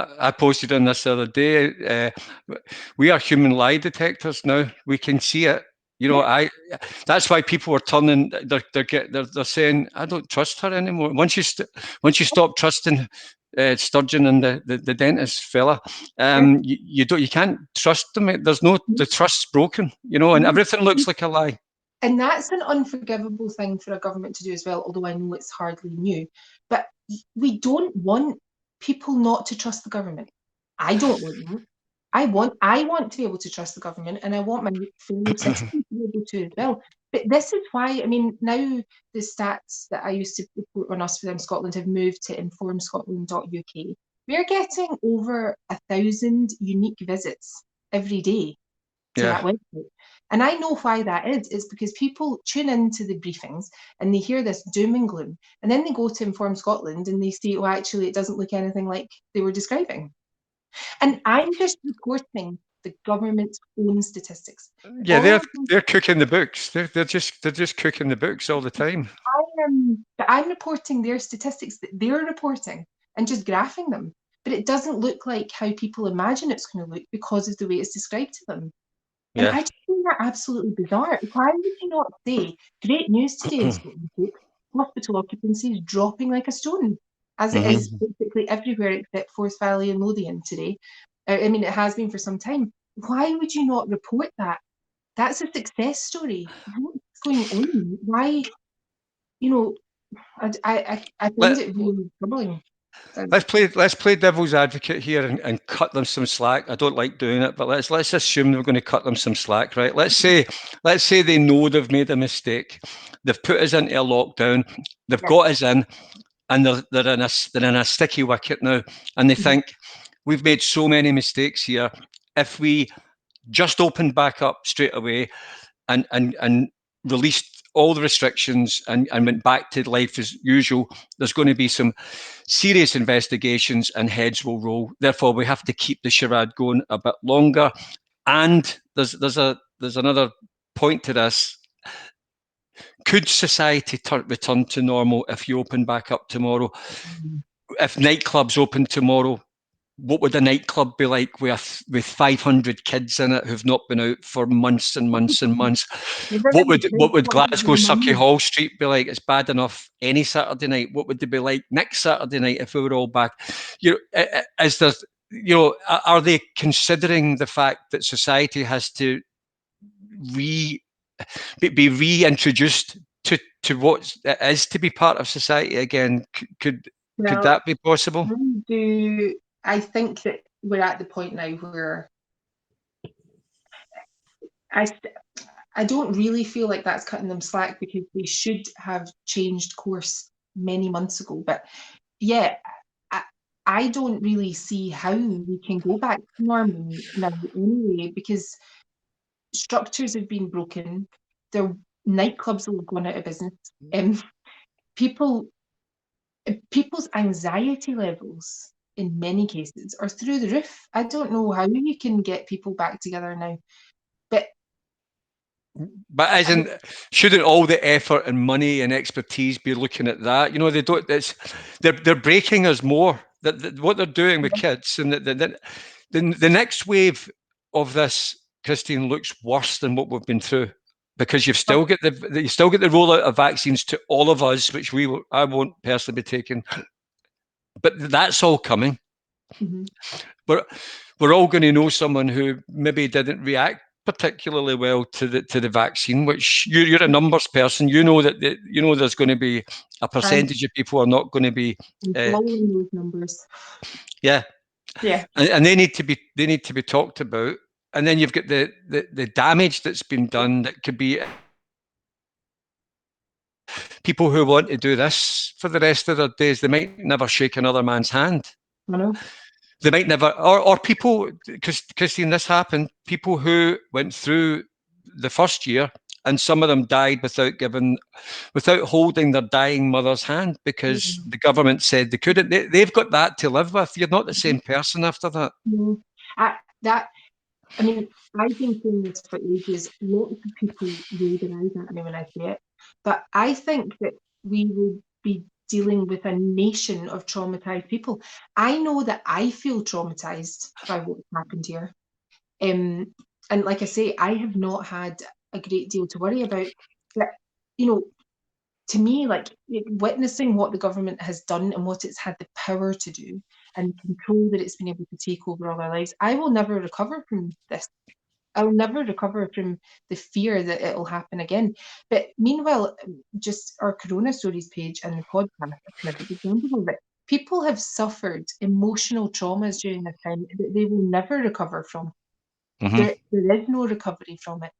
Speaker 1: I posted on this the other day. We are human lie detectors now. We can see it. That's why people are turning. They're saying, I don't trust her anymore. Once you stop trusting Sturgeon and the dentist fella, you can't trust them. The trust's broken. And everything looks like a lie.
Speaker 2: And that's an unforgivable thing for a government to do as well, although I know it's hardly new. But we don't want people not to trust the government. I don't want that. I want to be able to trust the government, and I want my fellow citizens to be able to as well. But this is why, now the stats that I used to report on Us for Them Scotland have moved to informscotland.uk. We're getting over 1,000 unique visits every day to that website. And I know why that is. It's because people tune into the briefings and they hear this doom and gloom, and then they go to Inform Scotland and they say, oh, actually, it doesn't look anything like they were describing. And I'm just reporting the government's own statistics.
Speaker 1: Yeah, they're cooking the books. They're just cooking the books all the time.
Speaker 2: but I'm reporting their statistics that they're reporting and just graphing them. But it doesn't look like how people imagine it's going to look because of the way it's described to them. And
Speaker 1: Yeah.
Speaker 2: I just find that absolutely bizarre. Why would you not say, great news today in Scotland, hospital occupancy is dropping like a stone, as it is
Speaker 1: Mm-hmm.
Speaker 2: basically everywhere except Forth Valley and Lothian today. I mean, it has been for some time. Why would you not report that? That's a success story. What's going on? Why, you know, I find
Speaker 1: Let,
Speaker 2: it really troubling.
Speaker 1: let's play devil's advocate here and cut them some slack. I don't like doing it, but let's assume we're going to cut them some slack, right? Let's say they know they've made a mistake. They've put us into a lockdown. They've
Speaker 2: Yeah.
Speaker 1: got us in, and they're in a sticky wicket now, and they
Speaker 2: Mhm.
Speaker 1: think we've made so many mistakes here. If we just opened back up straight away and released all the restrictions and went back to life as usual, there's going to be some serious investigations and heads will roll. Therefore, we have to keep the charade going a bit longer. And there's another point to this. Could society return to normal if you open back up tomorrow? If nightclubs open tomorrow, what would a nightclub be like with 500 kids in it who've not been out for months and months and months?
Speaker 2: Never
Speaker 1: What
Speaker 2: mind
Speaker 1: would
Speaker 2: the kids,
Speaker 1: what would
Speaker 2: what about
Speaker 1: Glasgow
Speaker 2: the
Speaker 1: Sucky
Speaker 2: mums?
Speaker 1: Hall Street be like? It's bad enough any Saturday night. What would they be like next Saturday night if we were all back? Is there, are they considering the fact that society has to re be reintroduced to what it is to be part of society again? Could
Speaker 2: Well,
Speaker 1: that be possible?
Speaker 2: I think that we're at the point now where I I don't really feel like that's cutting them slack because they should have changed course many months ago. But yeah, I, I don't really see how we can go back to normal now anyway, because structures have been broken. Their nightclubs will have gone out of business. People people's anxiety levels in many cases are through the roof. I don't know how you can get people back together now. But
Speaker 1: But shouldn't all the effort and money and expertise be looking at that? They don't. They're breaking us more. That what they're doing with kids, and the next wave of this, Christine, looks worse than what we've been through, because you still get the rollout of vaccines to all of us, which I won't personally be taking, but that's all coming.
Speaker 2: mm-hmm.
Speaker 1: We're we're all going to know someone who maybe didn't react particularly well to the vaccine. Which you're a numbers person, there's going to be a
Speaker 2: I'm,
Speaker 1: percentage of people are not going to be,
Speaker 2: I'm
Speaker 1: uh,
Speaker 2: following those numbers.
Speaker 1: yeah,
Speaker 2: Yeah,
Speaker 1: and they need to be talked about. And then you've got the damage that's been done that could be people who want to do this for the rest of their days. They might never shake another man's hand.
Speaker 2: I know.
Speaker 1: They might never, or people, because Christine, this happened, people who went through the first year and some of them died without holding their dying mother's hand because
Speaker 2: Mm-hmm.
Speaker 1: the government said they couldn't. They've got that to live with. You're not the same person after that.
Speaker 2: No, that I mean, I've been saying this for ages. Lots of people roll their eyes at me when I say it, but I think that we will be dealing with a nation of traumatized people. I know that I feel traumatized by what's happened here. Um, and like I say, I have not had a great deal to worry about. But, you know, to me, like witnessing what the government has done and what it's had the power to do and control that it's been able to take over all our lives, I will never recover from this. I'll never recover from the fear that it'll happen again. But meanwhile, just our Corona Stories page and the podcast are kind of a good example of it. People have suffered emotional traumas during this time that they will never recover from.
Speaker 1: Mm-hmm.
Speaker 2: There is no recovery from it.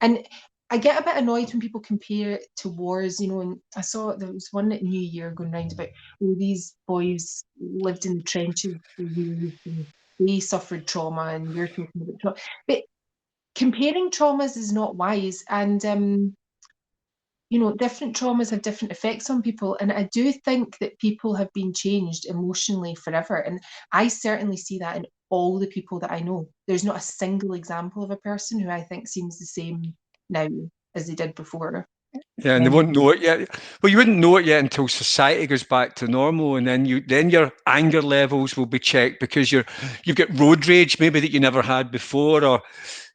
Speaker 2: And I get a bit annoyed when people compare it to wars, and I saw there was one at New Year going round about, oh, these boys lived in the trenches for years and they suffered trauma and we're talking about trauma. But comparing traumas is not wise. And different traumas have different effects on people. And I do think that people have been changed emotionally forever. And I certainly see that in all the people that I know. There's not a single example of a person who I think seems the same now as they did before.
Speaker 1: Yeah, and they won't know it yet. Well, you wouldn't know it yet until society goes back to normal, and then your anger levels will be checked because you've got road rage maybe that you never had before, or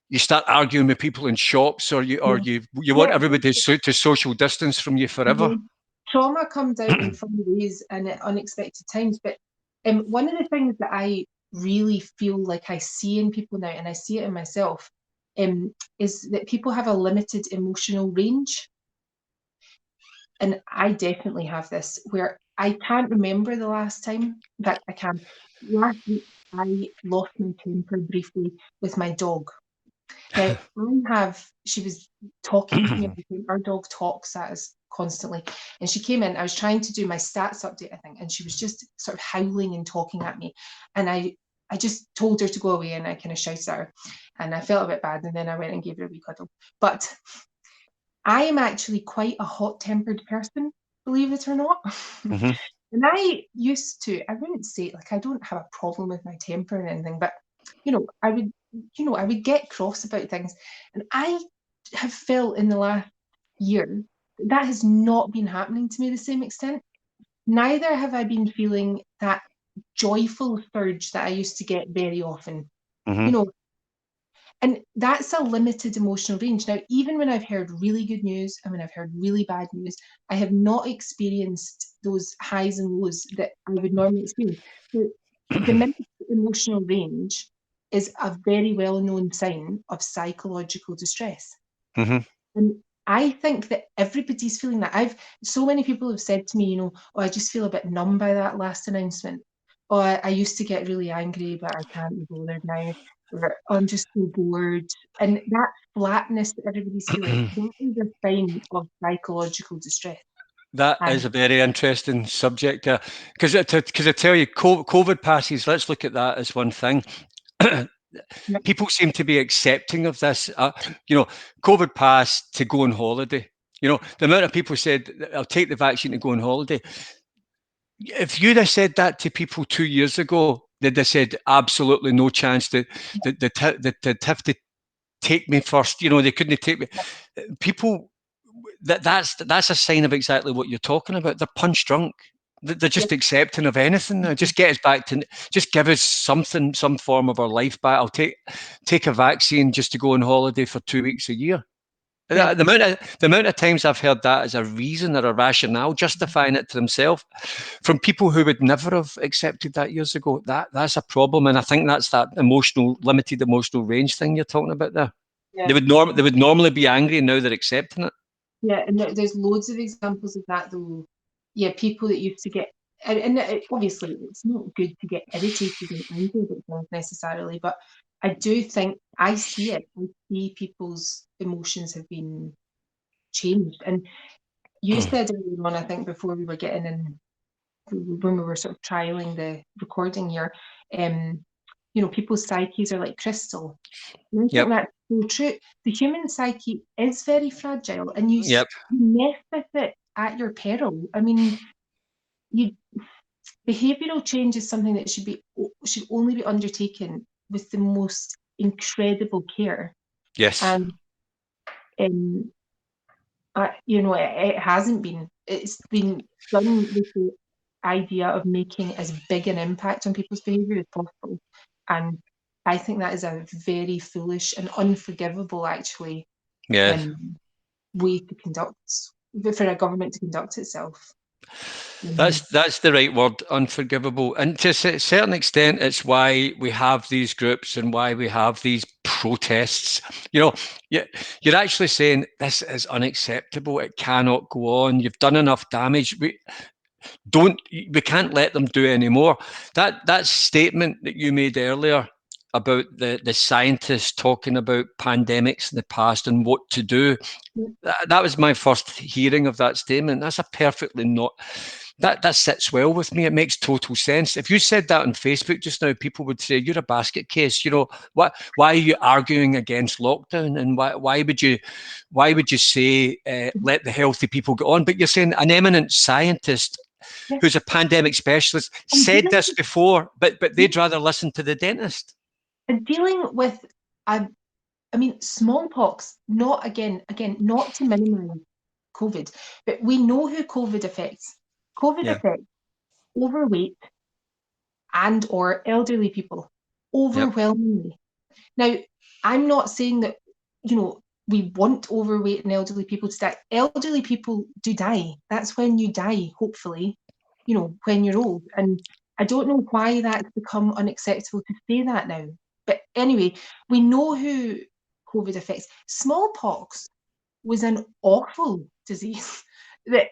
Speaker 1: you start arguing with people in shops, or
Speaker 2: Yeah.
Speaker 1: you want
Speaker 2: Yeah.
Speaker 1: everybody to social distance from you forever.
Speaker 2: Mhm. Trauma comes out in funny ways and at unexpected times. But one of the things that I really feel like I see in people now, and I see it in myself, is that people have a limited emotional range. And I definitely have this where I can't remember the last time. In fact, I can. Last week, I lost my temper briefly with my dog. Now, she was talking to me. Our dog talks at us constantly. And she came in, I was trying to do my stats update, I think, and she was just sort of howling and talking at me. And I just told her to go away and I kind of shouted at her. And I felt a bit bad. And then I went and gave her a wee cuddle. But I am actually quite a hot-tempered person, believe it or not.
Speaker 1: Hmm.
Speaker 2: And I wouldn't say, like, I don't have a problem with my temper or anything, but, I would get cross about things. And I have felt in the last year that has not been happening to me to the same extent. Neither have I been feeling that joyful surge that I used to get very often.
Speaker 1: Hmm.
Speaker 2: You know, and that's a limited emotional range. Now, even when I've heard really good news and when I've heard really bad news, I have not experienced those highs and lows that I would normally experience. The diminished emotional range is a very well-known sign of psychological distress.
Speaker 1: Hmm.
Speaker 2: And I think that everybody's feeling that. So many people have said to me, oh, I just feel a bit numb by that last announcement. Oh, I used to get really angry, but I can't be bothered now. Or oh, I'm just so bored. And that flatness that everybody's feeling, that is a sign of psychological distress.
Speaker 1: That is
Speaker 2: And
Speaker 1: a very interesting subject, because I tell you, COVID passes. Let's look at that as one thing.
Speaker 2: yeah,
Speaker 1: People seem to be accepting of this. COVID pass to go on holiday. The amount of people said, I'll take the vaccine to go on holiday. If you'd have said that to people 2 years ago, they'd have said, absolutely no chance that have to take me first. They couldn't take me. People, that's a sign of exactly what you're talking about. They're punch drunk. They're
Speaker 2: yeah,
Speaker 1: just accepting of anything now. Just get us back to, just give us something, some form of our life back. I'll take a vaccine just to go on holiday for 2 weeks a year.
Speaker 2: yeah,
Speaker 1: The amount of times I've heard that as a reason or a rationale, justifying it to themselves, from people who would never have accepted that years ago, that's a problem. And I think that's that limited emotional range thing you're talking about there. They
Speaker 2: yeah.
Speaker 1: would normally be angry, and now they're accepting it.
Speaker 2: Yeah, and there's loads of examples of that though. Yeah, people that used to get, obviously it's not good to get irritated and angry about things necessarily, but I do think I see it. I see people's emotions have been changed. And you said earlier on, I think before we were getting in, when we were sort of trialing the recording here, um, people's psyches are like crystal. And I think
Speaker 1: Yep.
Speaker 2: that's so true. The human psyche is very fragile, and you
Speaker 1: Yep.
Speaker 2: mess with it at your peril. I mean, you behavioural change is something that should only be undertaken with the most incredible care.
Speaker 1: Yes.
Speaker 2: And it hasn't been. It's been done with the idea of making as big an impact on people's behaviour as possible. And I think that is a very foolish and unforgivable, actually,
Speaker 1: Yeah.
Speaker 2: um, way to conduct for a government to conduct itself.
Speaker 1: That's the right word, unforgivable. And to a certain extent, it's why we have these groups and why we have these protests. You know, you're actually saying this is unacceptable. It cannot go on. You've done enough damage. We can't let them do any more. That statement that you made earlier about the scientists talking about pandemics in the past and what to do, that was my first hearing of that statement. That's a perfectly not that sits well with me. It makes total sense. If you said that on Facebook just now, people would say you're a basket case. Why are you arguing against lockdown, and why would you say let the healthy people go on? But you're saying an eminent scientist
Speaker 2: Yeah,
Speaker 1: who's a pandemic specialist
Speaker 2: and
Speaker 1: said this before, but they'd rather listen to the dentist.
Speaker 2: dealing with, I mean, smallpox. Not again, not to minimise. COVID. But we know who COVID affects. COVID affects overweight and or elderly people overwhelmingly. Now, I'm not saying that, we want overweight and elderly people to die. Elderly people do die. That's when you die, hopefully, when you're old. And I don't know why that's become unacceptable to say that now. But anyway, we know who COVID affects. Smallpox was an awful disease that,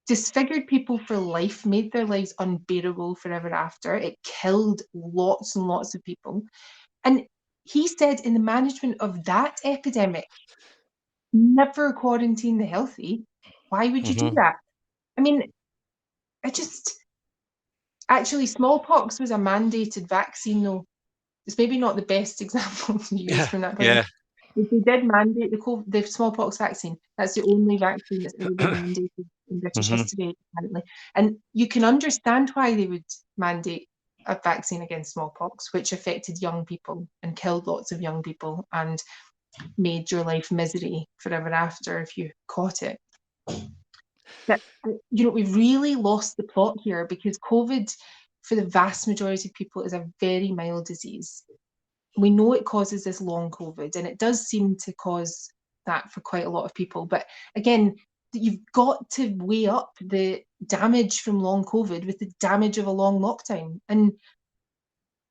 Speaker 2: disfigured people for life, made their lives unbearable forever after. It killed lots and lots of people. And he said in the management of that epidemic, never quarantine the healthy. Why would you do that? I mean, actually, smallpox was a mandated vaccine, though. It's maybe not the best example to use from that point of view. They did mandate the smallpox vaccine. That's the only vaccine that's ever been mandated in British history, apparently. And you can understand why they would mandate a vaccine against smallpox, which affected young people and killed lots of young people and made your life misery forever after if you caught it. But, we've really lost the plot here because COVID, for the vast majority of people, is a very mild disease. We know it causes this long COVID, and it does seem to cause that for quite a lot of people. But again, you've got to weigh up the damage from long COVID with the damage of a long lockdown. And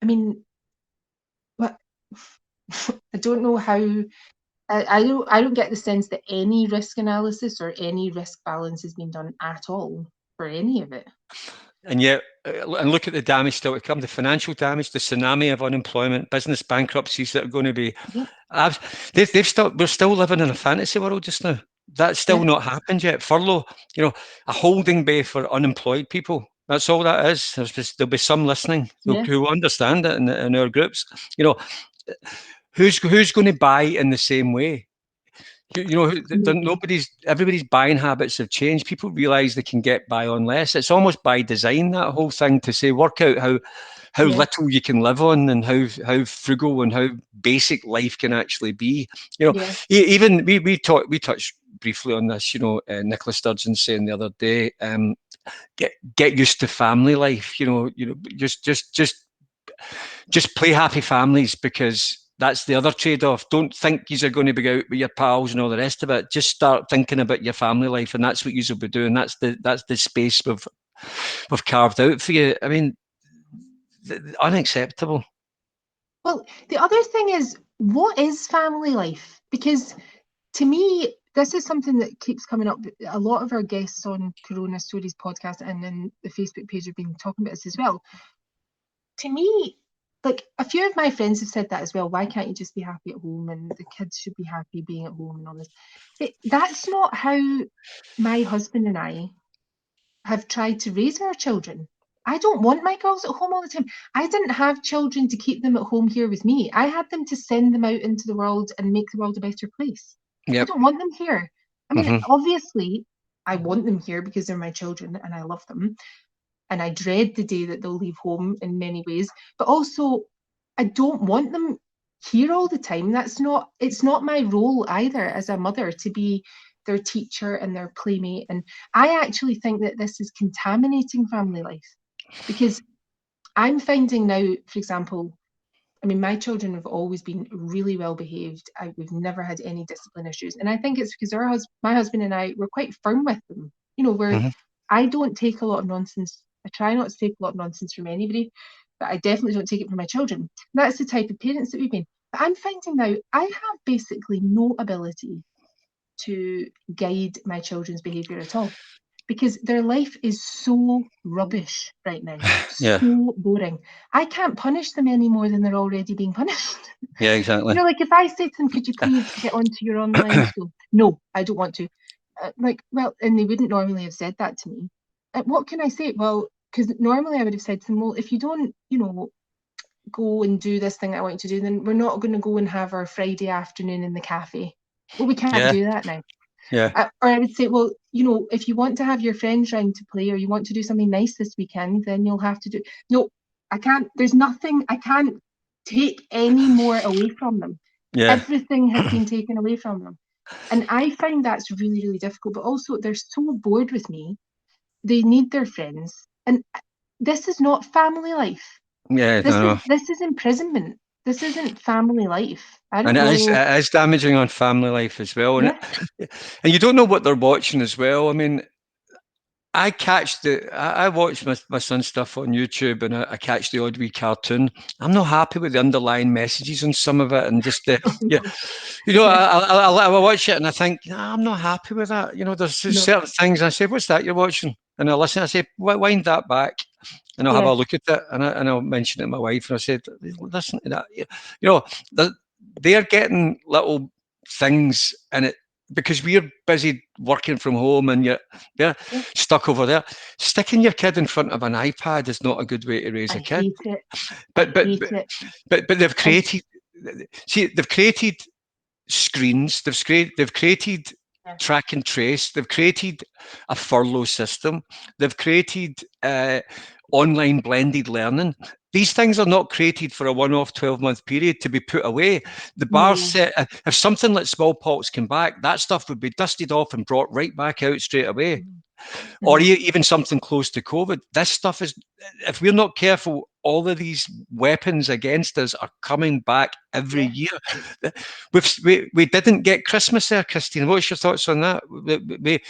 Speaker 2: I mean, I don't know how. I don't get the sense that any risk analysis or any risk balance has been done at all for any of it.
Speaker 1: And yet, and look at the damage still to come, the financial damage, the tsunami of unemployment, business bankruptcies that are going to be. We're still living in a fantasy world just now. That's still not happened yet. Furlough, a holding bay for unemployed people. That's all that is. There'll be some listening who understand it in our groups. Who's going to buy in the same way? Everybody's buying habits have changed. People realize they can get by on less. It's almost by design, that whole thing, to say work out how little you can live on and how frugal and how basic life can actually be. Even we touched briefly on this. Nicola Sturgeon saying the other day, get used to family life. Just play happy families, because that's the other trade-off. Don't think you're going to be out with your pals and all the rest of it. Just start thinking about your family life, and that's what you'll be doing. That's the space we've carved out for you. I mean, unacceptable.
Speaker 2: Well, the other thing is, what is family life? Because to me, this is something that keeps coming up. A lot of our guests on Corona Stories podcast and in the Facebook page have been talking about this as well. To me, like, a few of my friends have said that as well. Why can't you just be happy at home, and the kids should be happy being at home and all this? But that's not how my husband and I have tried to raise our children. I don't want my girls at home all the time. I didn't have children to keep them at home here with me. I had them to send them out into the world and make the world a better place. I don't want them here. I mean, obviously, I want them here because they're my children and I love them. And I dread the day that they'll leave home in many ways. But also, I don't want them here all the time. It's not my role either as a mother to be their teacher and their playmate. And I actually think that this is contaminating family life, because I'm finding now, for example, I mean, my children have always been really well behaved. We've never had any discipline issues. And I think it's because my husband and I, we're quite firm with them. I don't take a lot of nonsense. I try not to take a lot of nonsense from anybody, but I definitely don't take it from my children. That's the type of parents that we've been. But I'm finding now I have basically no ability to guide my children's behaviour at all, because their life is so rubbish right now, so boring. I can't punish them any more than they're already being punished.
Speaker 1: Yeah, exactly.
Speaker 2: Like, if I say to them, could you please get onto your online school? No, I don't want to. And they wouldn't normally have said that to me. What can I say? Well, because normally I would have said to them, well, if you don't, go and do this thing that I want you to do, then we're not going to go and have our Friday afternoon in the cafe. Well, we can't do that now. Or I would say, well, if you want to have your friends round to play, or you want to do something nice this weekend, then you'll have to do. No, I can't. There's nothing. I can't take any more away from them. Everything has been taken away from them. And I find that's really, really difficult. But also, they're so bored with me. They need their friends. And this is not family life.
Speaker 1: Yeah, I know.
Speaker 2: This is imprisonment. This isn't family life. I
Speaker 1: And
Speaker 2: don't know.
Speaker 1: it is damaging on family life as well.
Speaker 2: Yeah.
Speaker 1: And you don't know what they're watching as well. I mean, I watch my son's stuff on YouTube, and I catch the odd wee cartoon. I'm not happy with the underlying messages on some of it, and just the
Speaker 2: Oh,
Speaker 1: yeah,
Speaker 2: no. Yeah.
Speaker 1: I watch it and I think, nah, I'm not happy with that. There's
Speaker 2: No.
Speaker 1: certain things I say, what's that you're watching? And I listen, I say, wind that back, and I'll have a
Speaker 2: Yeah.
Speaker 1: look at it, and I'll mention it to my wife, and I said, listen to that. They're, they're getting little things in it because we're busy working from home, and they're
Speaker 2: Yeah.
Speaker 1: stuck over there. Sticking your kid in front of an iPad is not a good way to raise
Speaker 2: I
Speaker 1: a kid.
Speaker 2: hate it. I
Speaker 1: But but
Speaker 2: hate
Speaker 1: but
Speaker 2: it.
Speaker 1: but they've
Speaker 2: And
Speaker 1: created. See, they've created screens. They've created
Speaker 2: yeah.
Speaker 1: track and trace. They've created a furlough system. They've created online blended learning. These things are not created for a one-off 12-month period to be put away. The bar
Speaker 2: No.
Speaker 1: set, if something like smallpox came back, that stuff would be dusted off and brought right back out straight away. Or
Speaker 2: Mm-hmm.
Speaker 1: even something close to COVID. This stuff is, if we're not careful, all of these weapons against us are coming back every
Speaker 2: Yeah.
Speaker 1: year. We didn't get Christmas there, Christine. What's your thoughts on that? We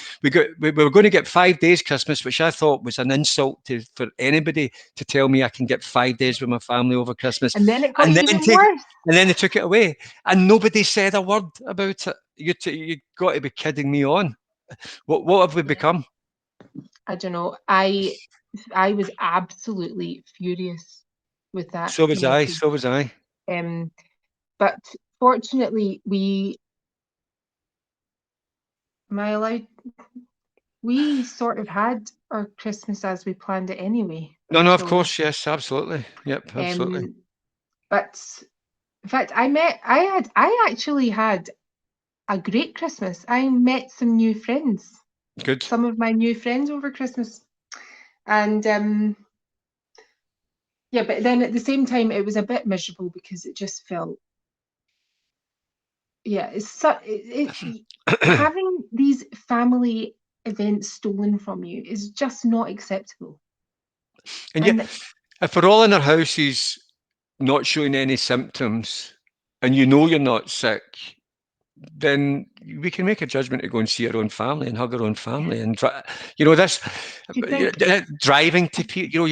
Speaker 1: were going to get 5 days Christmas, which I thought was an insult for anybody to tell me I can get 5 days with my family over Christmas,
Speaker 2: And then it got
Speaker 1: and then
Speaker 2: even
Speaker 1: take
Speaker 2: worse.
Speaker 1: and then they took it away, and nobody said a word about it. You got to be kidding me on. What have we
Speaker 2: Yeah.
Speaker 1: become?
Speaker 2: I don't know. I was absolutely furious with that
Speaker 1: So was I.
Speaker 2: message.
Speaker 1: So was I.
Speaker 2: Um, but fortunately, am I allowed? We sort of had our Christmas as we planned it anyway.
Speaker 1: No, no, of
Speaker 2: So,
Speaker 1: course, yes, absolutely. Yep, absolutely.
Speaker 2: um, but in fact, I actually had a great Christmas. I met some new friends,
Speaker 1: Good.
Speaker 2: some of my new friends over Christmas, and yeah. But then at the same time, it was a bit miserable because it just felt, yeah, having these family events stolen from you is just not acceptable.
Speaker 1: And yet,
Speaker 2: And
Speaker 1: if we're all in our houses not showing any symptoms and you know you're not sick, then we can make a judgment to go and see our own family and hug our own family. And, this
Speaker 2: do you think?
Speaker 1: driving to people,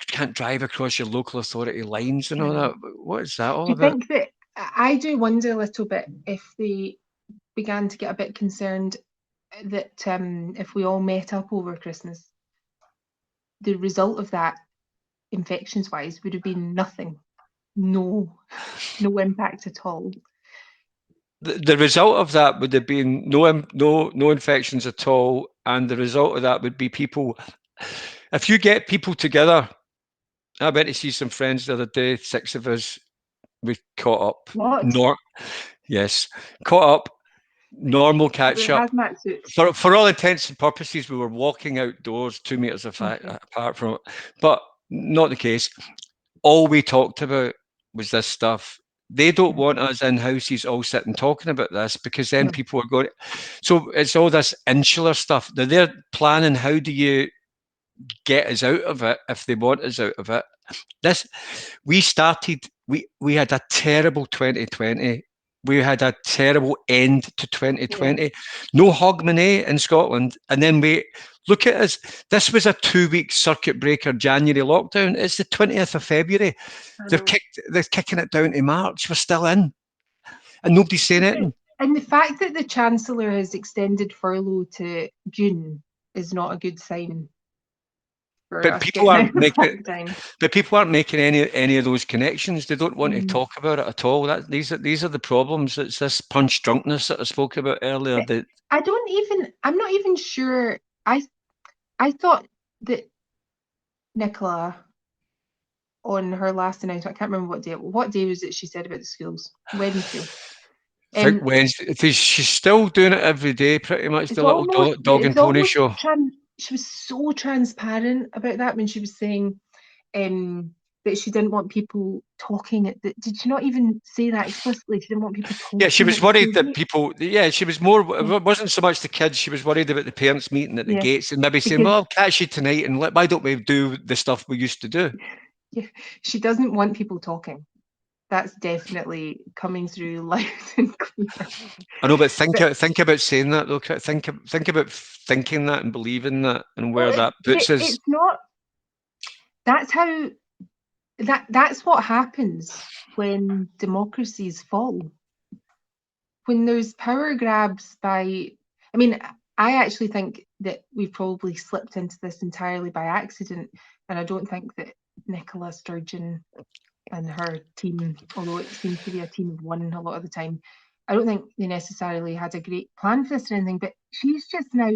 Speaker 1: can't drive across your local authority lines and
Speaker 2: I
Speaker 1: all
Speaker 2: know.
Speaker 1: that. What is that all
Speaker 2: Do you
Speaker 1: about?
Speaker 2: think that I do wonder a little bit if they began to get a bit concerned that if we all met up over Christmas, the result of that, infections wise, would have been nothing, no, no impact at all.
Speaker 1: The result of that would have been no infections at all, and the result of that would be people. If you get people together, I went to see some friends the other day. 6 of us, we caught up.
Speaker 2: What?
Speaker 1: Yes, caught up. Normal
Speaker 2: With
Speaker 1: catch up.
Speaker 2: hazmat suits?
Speaker 1: For all intents and purposes, we were walking outdoors 2 meters
Speaker 2: Okay.
Speaker 1: apart from it, but not the case. All we talked about was this stuff. They don't
Speaker 2: Mm.
Speaker 1: want us in houses all sitting talking about this because then
Speaker 2: No.
Speaker 1: people are going. So it's all this insular stuff. They're planning how do you get us out of it if they want us out of it. This we started. We had a terrible 2020. We had a terrible end to
Speaker 2: Yeah,
Speaker 1: 2020. No Hogmanay in Scotland, and then we look at us. This was a 2-week circuit breaker January lockdown. It's the 20th of February.
Speaker 2: I know.
Speaker 1: They're kicking it down to March. We're still in, and nobody's saying anything.
Speaker 2: And the fact that the Chancellor has extended furlough to June is not a good sign for
Speaker 1: But
Speaker 2: us
Speaker 1: people
Speaker 2: getting out
Speaker 1: aren't
Speaker 2: of
Speaker 1: making
Speaker 2: lockdown.
Speaker 1: but people aren't making any of those connections. They don't want to
Speaker 2: Mm.
Speaker 1: talk about it at all. These are the problems. It's this punch drunkenness that I spoke about earlier.
Speaker 2: But
Speaker 1: That
Speaker 2: I'm not even sure. I thought that Nicola, on her last announcement, I can't remember what day was it she said about the schools? Wednesday.
Speaker 1: I think
Speaker 2: Um,
Speaker 1: Wednesday. She's still doing it every day, pretty much. The little dog and
Speaker 2: it's
Speaker 1: pony
Speaker 2: almost
Speaker 1: show.
Speaker 2: she was so transparent about that when she was saying, um, that she didn't want people talking. Did she not even say that explicitly? She didn't want people talking.
Speaker 1: Yeah, she was worried that people. Yeah, she was more.
Speaker 2: Yeah.
Speaker 1: It wasn't so much the kids. She was worried about the parents meeting at the
Speaker 2: Yeah.
Speaker 1: gates and maybe saying,
Speaker 2: Because-
Speaker 1: "Well, I'll catch you tonight, and why don't we do the stuff we used to do?"
Speaker 2: Yeah, she doesn't want people talking. That's definitely coming through loud and clear.
Speaker 1: I know, but think about saying that though. Think about thinking that and believing that, and where that puts us.
Speaker 2: It's not. That's how. That's what happens when democracies fall. When there's power grabs by. I mean, I actually think that we've probably slipped into this entirely by accident, and I don't think that Nicola Sturgeon and her team, although it seems to be a team of one a lot of the time, I don't think they necessarily had a great plan for this or anything, but she's just now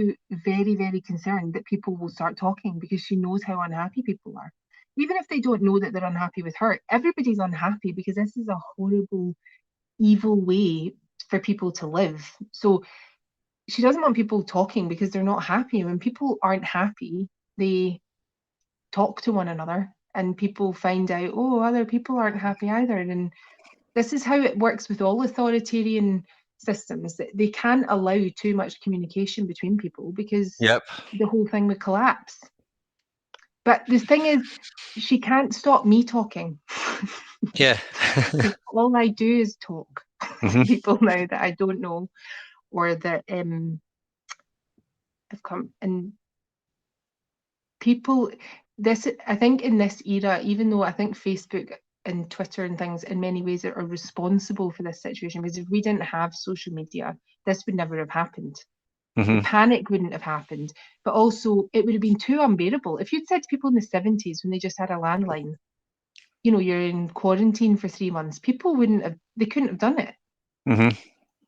Speaker 2: very, very concerned that people will start talking because she knows how unhappy people are. Even if they don't know that they're unhappy with her, everybody's unhappy because this is a horrible, evil way for people to live. So she doesn't want people talking because they're not happy. When people aren't happy, they talk to one another and people find out, oh, other people aren't happy either. And this is how it works with all authoritarian systems, that they can't allow too much communication between people because the whole thing would collapse. But the thing is, she can't stop me talking.
Speaker 1: Yeah.
Speaker 2: All I do is talk to people now that I don't know or that have come. And people, I think in this era, even though I think Facebook and Twitter and things in many ways are responsible for this situation, because if we didn't have social media, this would never have happened. The panic wouldn't have happened, but also it would have been too unbearable. If you'd said to people in the 70s when they just had a landline, you know, you're in quarantine for 3 months, people they couldn't have done it.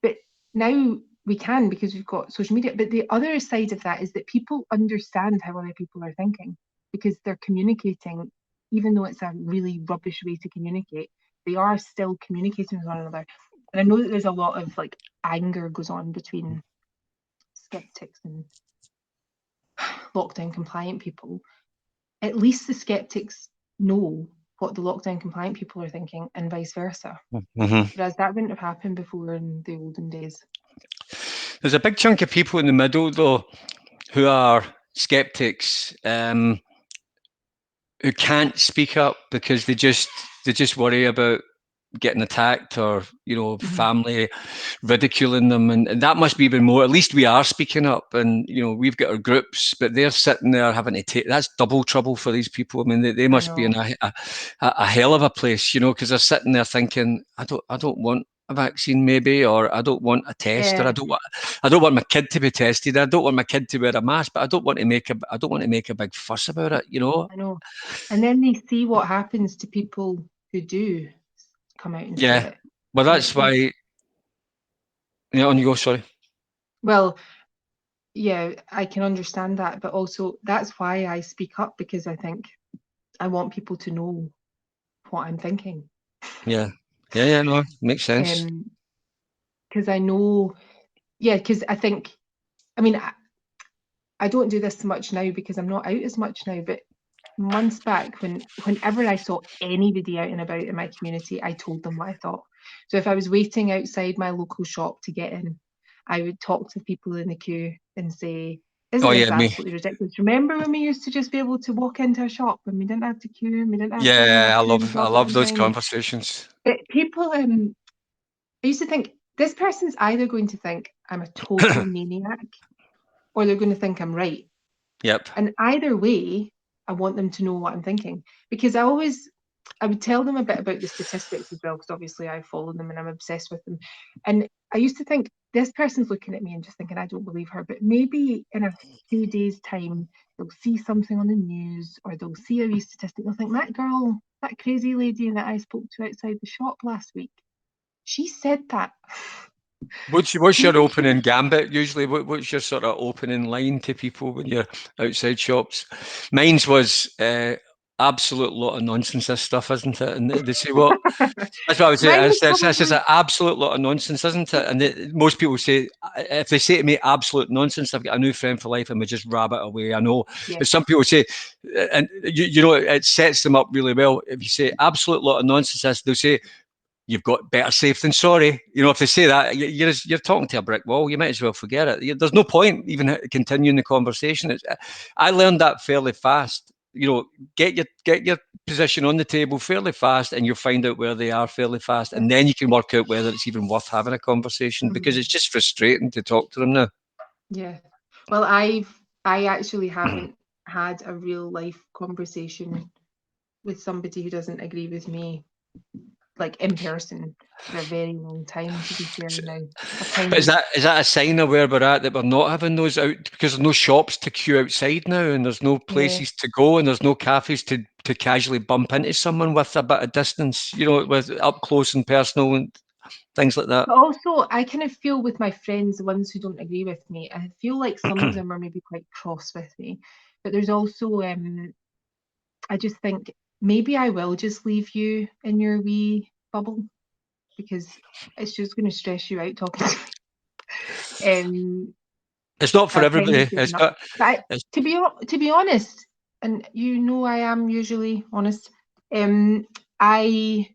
Speaker 2: But now we can because we've got social media. But the other side of that is that people understand how other people are thinking because they're communicating, even though it's a really rubbish way to communicate, they are still communicating with one another. And I know that there's a lot of like anger goes on between skeptics and lockdown compliant people. At least the skeptics know what the lockdown compliant people are thinking and vice versa. Whereas that wouldn't have happened before in the olden days.
Speaker 1: There's a big chunk of people in the middle, though, who are skeptics, who can't speak up because they just worry about getting attacked or, you know, family ridiculing them. And that must be even more. At least we are speaking up and, you know, we've got our groups, but they're sitting there having to take, that's double trouble for these people. I mean, they must be in a hell of a place, you know, because they're sitting there thinking, I don't want a vaccine maybe, or I don't want a test, or I don't want my kid to be tested. I don't want my kid to wear a mask, but I don't want to make a big fuss about it, you know.
Speaker 2: I know. And then they see what happens to people who do come out and say it.
Speaker 1: Well, that's why. Yeah, on you go. Sorry.
Speaker 2: Well, yeah, I can understand that, but also that's why I speak up, because I think I want people to know what I'm thinking.
Speaker 1: Yeah, no, makes sense.
Speaker 2: Because I know, because I think, I mean, I don't do this so much now because I'm not out as much now, but months back, whenever I saw anybody out and about in my community, I told them what I thought. So if I was waiting outside my local shop to get in, I would talk to people in the queue and say, isn't this absolutely ridiculous? Remember when we used to just be able to walk into a shop and we didn't have to queue and we didn't have to
Speaker 1: I love those conversations.
Speaker 2: But people, I used to think, this person's either going to think I'm a total maniac or they're going to think I'm right.
Speaker 1: Yep.
Speaker 2: And either way, I want them to know what I'm thinking, because I would tell them a bit about the statistics as well, because obviously I follow them and I'm obsessed with them. And I used to think, this person's looking at me and just thinking, I don't believe her. But maybe in a few days' time, they'll see something on the news or they'll see a wee statistic. They'll think, that girl, that crazy lady that I spoke to outside the shop last week, she said that.
Speaker 1: What's your opening gambit usually? What's your sort of opening line to people when you're outside shops? Mine's was, absolute lot of nonsense, this stuff, isn't it? And they say, well, that's what I would say.
Speaker 2: Mine is
Speaker 1: This is
Speaker 2: probably
Speaker 1: an absolute lot of nonsense, isn't it? And most people say, if they say to me, absolute nonsense, I've got a new friend for life and we just rabbit away. I know.
Speaker 2: yeah.
Speaker 1: But some people say, and you know, it sets them up really well. If you say absolute lot of nonsense, they'll say, you've got better safe than sorry. You know, if they say that, you're talking to a brick wall. You might as well forget it. There's no point even continuing the conversation. I learned that fairly fast. You know, get your position on the table fairly fast, and you'll find out where they are fairly fast, and then you can work out whether it's even worth having a conversation because it's just frustrating to talk to them now.
Speaker 2: Yeah. Well, I actually haven't had a real life conversation with somebody who doesn't agree with me, like in person, for a very long time, to be fair now. I've kind
Speaker 1: Is
Speaker 2: of,
Speaker 1: that a sign of where we're at, that we're not having those out because there's no shops to queue outside now, and there's no
Speaker 2: yeah.
Speaker 1: places to go, and there's no cafes to casually bump into someone with a bit of distance, you know, with up close and personal and things like that.
Speaker 2: But also, I kind of feel with my friends, the ones who don't agree with me, I feel like some of them are maybe quite cross with me. But there's also, I just think maybe I will just leave you in your wee bubble because it's just going to stress you out talking to me.
Speaker 1: It's not for
Speaker 2: I've kind of
Speaker 1: everybody.
Speaker 2: given
Speaker 1: It's
Speaker 2: up.
Speaker 1: not.
Speaker 2: But
Speaker 1: It's,
Speaker 2: to be honest, and you know I am usually honest, um, I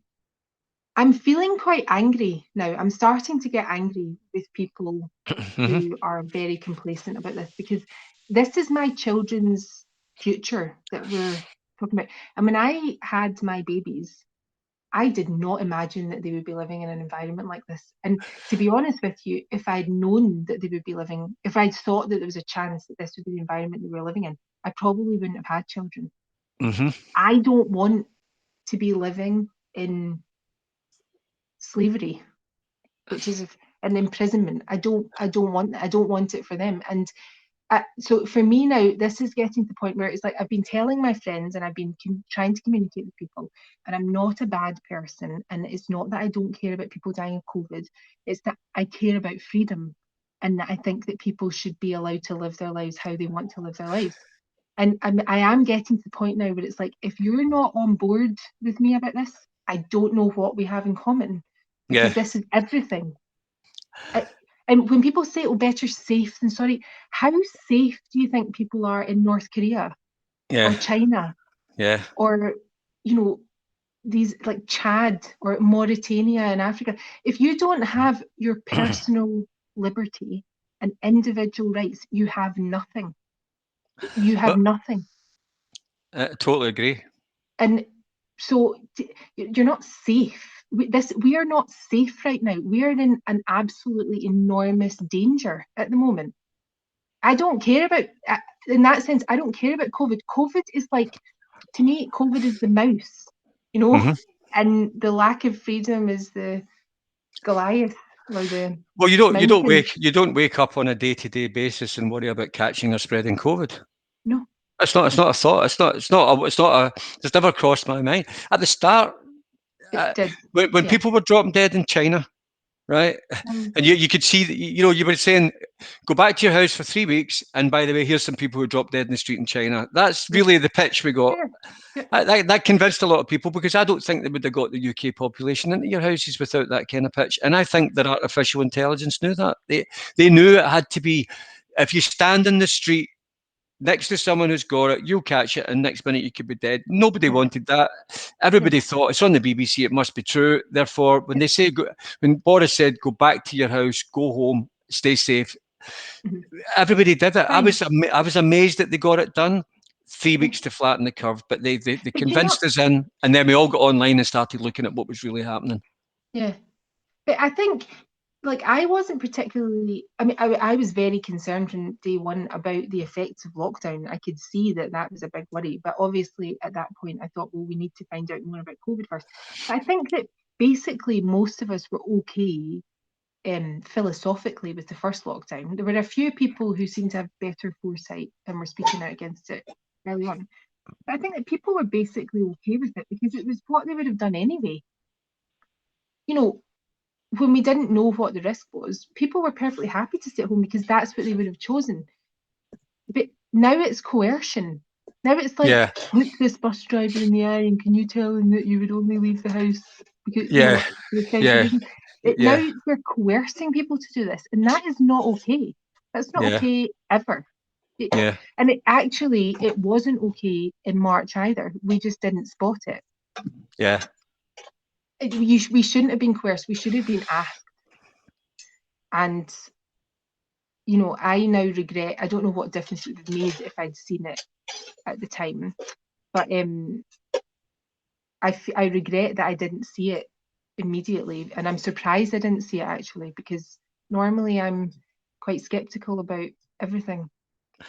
Speaker 2: I'm feeling quite angry now. I'm starting to get angry with people
Speaker 1: mhm,
Speaker 2: who are very complacent about this because this is my children's future that we're talking about. And when I had my babies, I did not imagine that they would be living in an environment like this. And to be honest with you, if I'd known that they would be living, if I'd thought that there was a chance that this would be the environment they were living in, I probably wouldn't have had children.
Speaker 1: mhm.
Speaker 2: I don't want to be living in slavery, which is an imprisonment. I don't want it for them. And so for me now, this is getting to the point where it's like I've been telling my friends and I've been trying to communicate with people, and I'm not a bad person. And it's not that I don't care about people dying of COVID, it's that I care about freedom. And that I think that people should be allowed to live their lives how they want to live their lives. And I am getting to the point now where it's like, if you're not on board with me about this, I don't know what we have in common because
Speaker 1: Yeah,
Speaker 2: this is everything. I, and when people say, oh, better safe than sorry, how safe do you think people are in North Korea
Speaker 1: yeah,
Speaker 2: or China
Speaker 1: yeah.
Speaker 2: or, you know, these like Chad or Mauritania in Africa? If you don't have your personal liberty and individual rights, you have nothing. You have
Speaker 1: Well,
Speaker 2: nothing.
Speaker 1: I totally agree.
Speaker 2: And so you're not safe. We are not safe right now. We are in an absolutely enormous danger at the moment. I don't care about, in that sense, I don't care about COVID. COVID is like, to me, COVID is the mouse, you know,
Speaker 1: Mhm.
Speaker 2: and the lack of freedom is the Goliath or the
Speaker 1: Well,
Speaker 2: mountain.
Speaker 1: you don't wake up on a day-to-day basis and worry about catching or spreading COVID.
Speaker 2: No,
Speaker 1: It's not a thought. It's not a. It's never crossed my mind. At the start,
Speaker 2: it did.
Speaker 1: when
Speaker 2: Yeah.
Speaker 1: people were dropping dead in China, right?
Speaker 2: Um,
Speaker 1: And you could see that, you know, you were saying, go back to your house for 3 weeks. And by the way, here's some people who dropped dead in the street in China. That's
Speaker 2: yeah.
Speaker 1: really the pitch we got.
Speaker 2: Yeah. Yeah.
Speaker 1: That convinced a lot of people because I don't think they would have got the UK population into your houses without that kind of pitch. And I think that artificial intelligence knew that. They knew it had to be, if you stand in the street next to someone who's got it, you'll catch it, and next minute you could be dead. Nobody
Speaker 2: Yeah.
Speaker 1: wanted that.
Speaker 2: Yeah.
Speaker 1: Everybody thought it's on the BBC, it must be true. Therefore, when
Speaker 2: Yeah.
Speaker 1: they say, when Boris said, go back to your house, go home, stay safe,
Speaker 2: Mhm.
Speaker 1: everybody did it.
Speaker 2: Fine.
Speaker 1: I was amazed that they got it done. Three
Speaker 2: Yeah.
Speaker 1: weeks to flatten the curve, but they
Speaker 2: But you know,
Speaker 1: convinced us in, and then we all got online and started looking at what was really happening.
Speaker 2: yeah. But I think, like, I wasn't particularly, I mean, I was very concerned from day one about the effects of lockdown. I could see that that was a big worry. But obviously, at that point, I thought, well, we need to find out more about COVID first. But I think that basically most of us were okay philosophically with the first lockdown. There were a few people who seemed to have better foresight and were speaking out against it early on. But I think that people were basically okay with it because it was what they would have done anyway. You know, when we didn't know what the risk was, people were perfectly happy to stay at home because that's what they would have chosen. But now it's coercion. Now it's like,
Speaker 1: Yeah.
Speaker 2: look this bus driver in the eye and can you tell him that you would only leave the house because,
Speaker 1: Yeah.
Speaker 2: for essential
Speaker 1: Yeah.
Speaker 2: reasons. Now
Speaker 1: Yeah.
Speaker 2: they're coercing people to do this, and that is not okay. That's not
Speaker 1: Yeah.
Speaker 2: okay ever.
Speaker 1: Yeah.
Speaker 2: And it wasn't okay in March either. We just didn't spot it.
Speaker 1: Yeah.
Speaker 2: We shouldn't have been coerced. We should have been asked. And I now regret. I don't know what difference it would have made if I'd seen it at the time, but I regret that I didn't see it immediately, and I'm surprised I didn't see it actually, because normally I'm quite skeptical about everything. I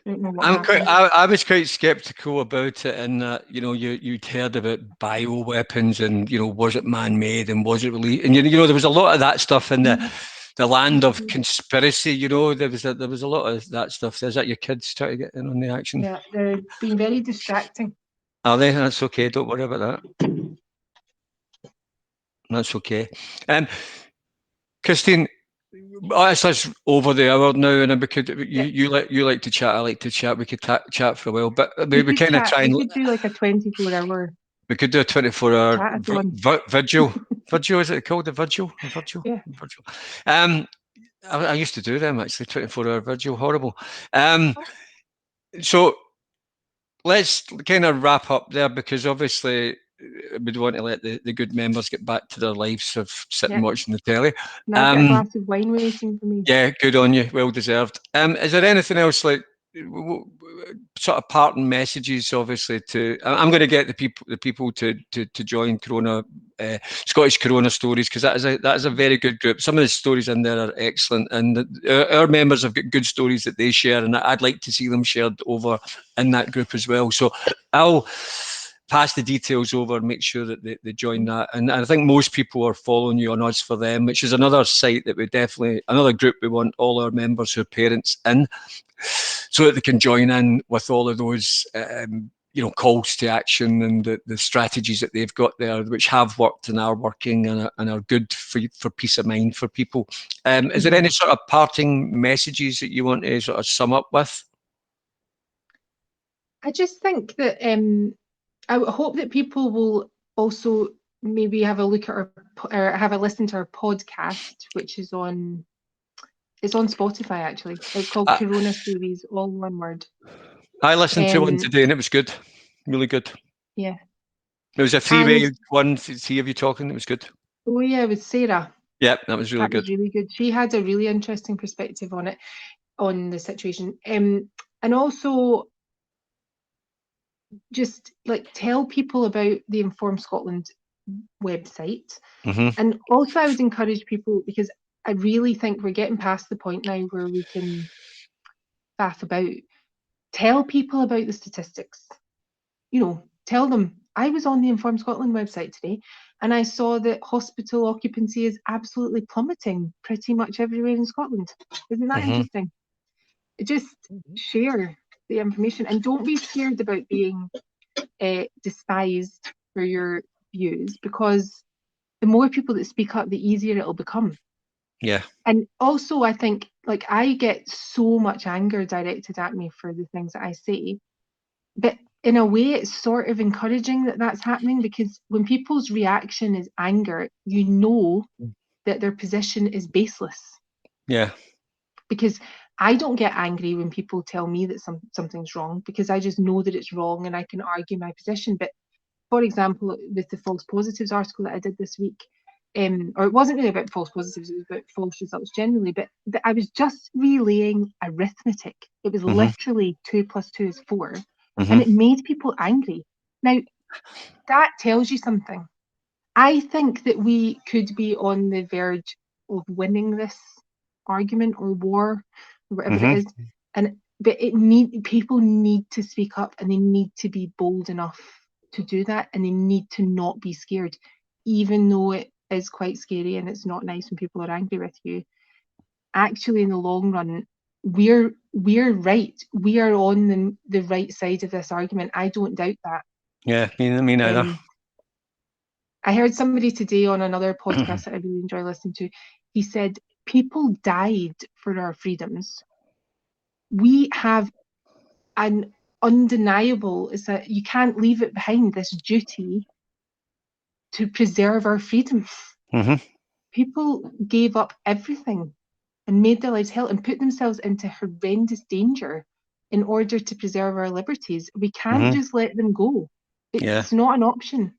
Speaker 2: don't know what happened.
Speaker 1: I was quite skeptical about it, in that you'd heard about bioweapons, and was it man-made, and was it really, and there was a lot of that stuff in the land of conspiracy. There was a lot of that stuff. Is that your kids trying to get in on the action?
Speaker 2: Yeah, they're being very distracting.
Speaker 1: Are they? That's okay. Don't worry about that. That's okay. Christine, it's us over the hour now, and we could you like to chat. I like to chat. We could chat for a while, but we kind of try and
Speaker 2: we could do like a 24-hour.
Speaker 1: we could do a 24-hour
Speaker 2: chat-a-thon.
Speaker 1: vigil. Is it called a vigil? A vigil?
Speaker 2: Yeah.
Speaker 1: Vigil. I used to do them actually. 24-hour vigil. Horrible. So let's kind of wrap up there, because obviously we'd want to let the good members get back to their lives of sitting watching the telly.
Speaker 2: Now I've got a glass of wine waiting for me.
Speaker 1: Yeah, good on you. Well deserved. Is there anything else, like sort of parting messages? Obviously, I'm going to get the people to join Corona, Scottish Corona Stories, because that is a very good group. Some of the stories in there are excellent, and our members have got good stories that they share, and I'd like to see them shared over in that group as well. So I'll pass the details over and make sure that they join that. And I think most people are following you on Us For Them, which is another site that another group we want all our members who are parents in, so that they can join in with all of those calls to action, and the strategies that they've got there, which have worked and are working, and are good for peace of mind for people. Is there any sort of parting messages that you want to sort of sum up with?
Speaker 2: I just think that I hope that people will also maybe have a look at or have a listen to our podcast, which is on Spotify actually. It's called Corona Stories, all one word.
Speaker 1: I listened to one today and it was good, really good.
Speaker 2: Yeah,
Speaker 1: it was a three-way one. Three of you talking. It was good.
Speaker 2: Oh yeah, with Sarah.
Speaker 1: Yeah, that was really good.
Speaker 2: Was really good. She had a really interesting perspective on it, on the situation, and also just like tell people about the Inform Scotland website. And also I would encourage people, because I really think we're getting past the point now where we can faff about. Tell people about the statistics. Tell them, I was on the Inform Scotland website today and I saw that hospital occupancy is absolutely plummeting pretty much everywhere in Scotland. Isn't that interesting? Just share the information, and don't be scared about being despised for your views, because the more people that speak up, the easier it'll become.
Speaker 1: Yeah.
Speaker 2: And also, I think, like, I get so much anger directed at me for the things that I say, but in a way, it's sort of encouraging that that's happening, because when people's reaction is anger, you know that their position is baseless.
Speaker 1: Yeah.
Speaker 2: Because I don't get angry when people tell me that something's wrong, because I just know that it's wrong and I can argue my position. But for example, with the false positives article that I did this week, or it wasn't really about false positives, it was about false results generally, but I was just relaying arithmetic. It was literally 2 + 2 is 4, and it made people angry. Now, that tells you something. I think that we could be on the verge of winning this argument or war, or whatever it is, but people need to speak up, and they need to be bold enough to do that, and they need to not be scared, even though it is quite scary and it's not nice when people are angry with you. Actually, in the long run, we're right. We are on the right side of this argument. I don't doubt that.
Speaker 1: Yeah, me neither.
Speaker 2: I heard somebody today on another podcast that I really enjoy listening to. He said, people died for our freedoms. We have an undeniable is that you can't leave it behind, this duty to preserve our freedoms.
Speaker 1: Mm-hmm.
Speaker 2: People gave up everything and made their lives hell and put themselves into horrendous danger in order to preserve our liberties. We can't
Speaker 1: Mm-hmm.
Speaker 2: just let them go.
Speaker 1: Yeah.
Speaker 2: It's not an option.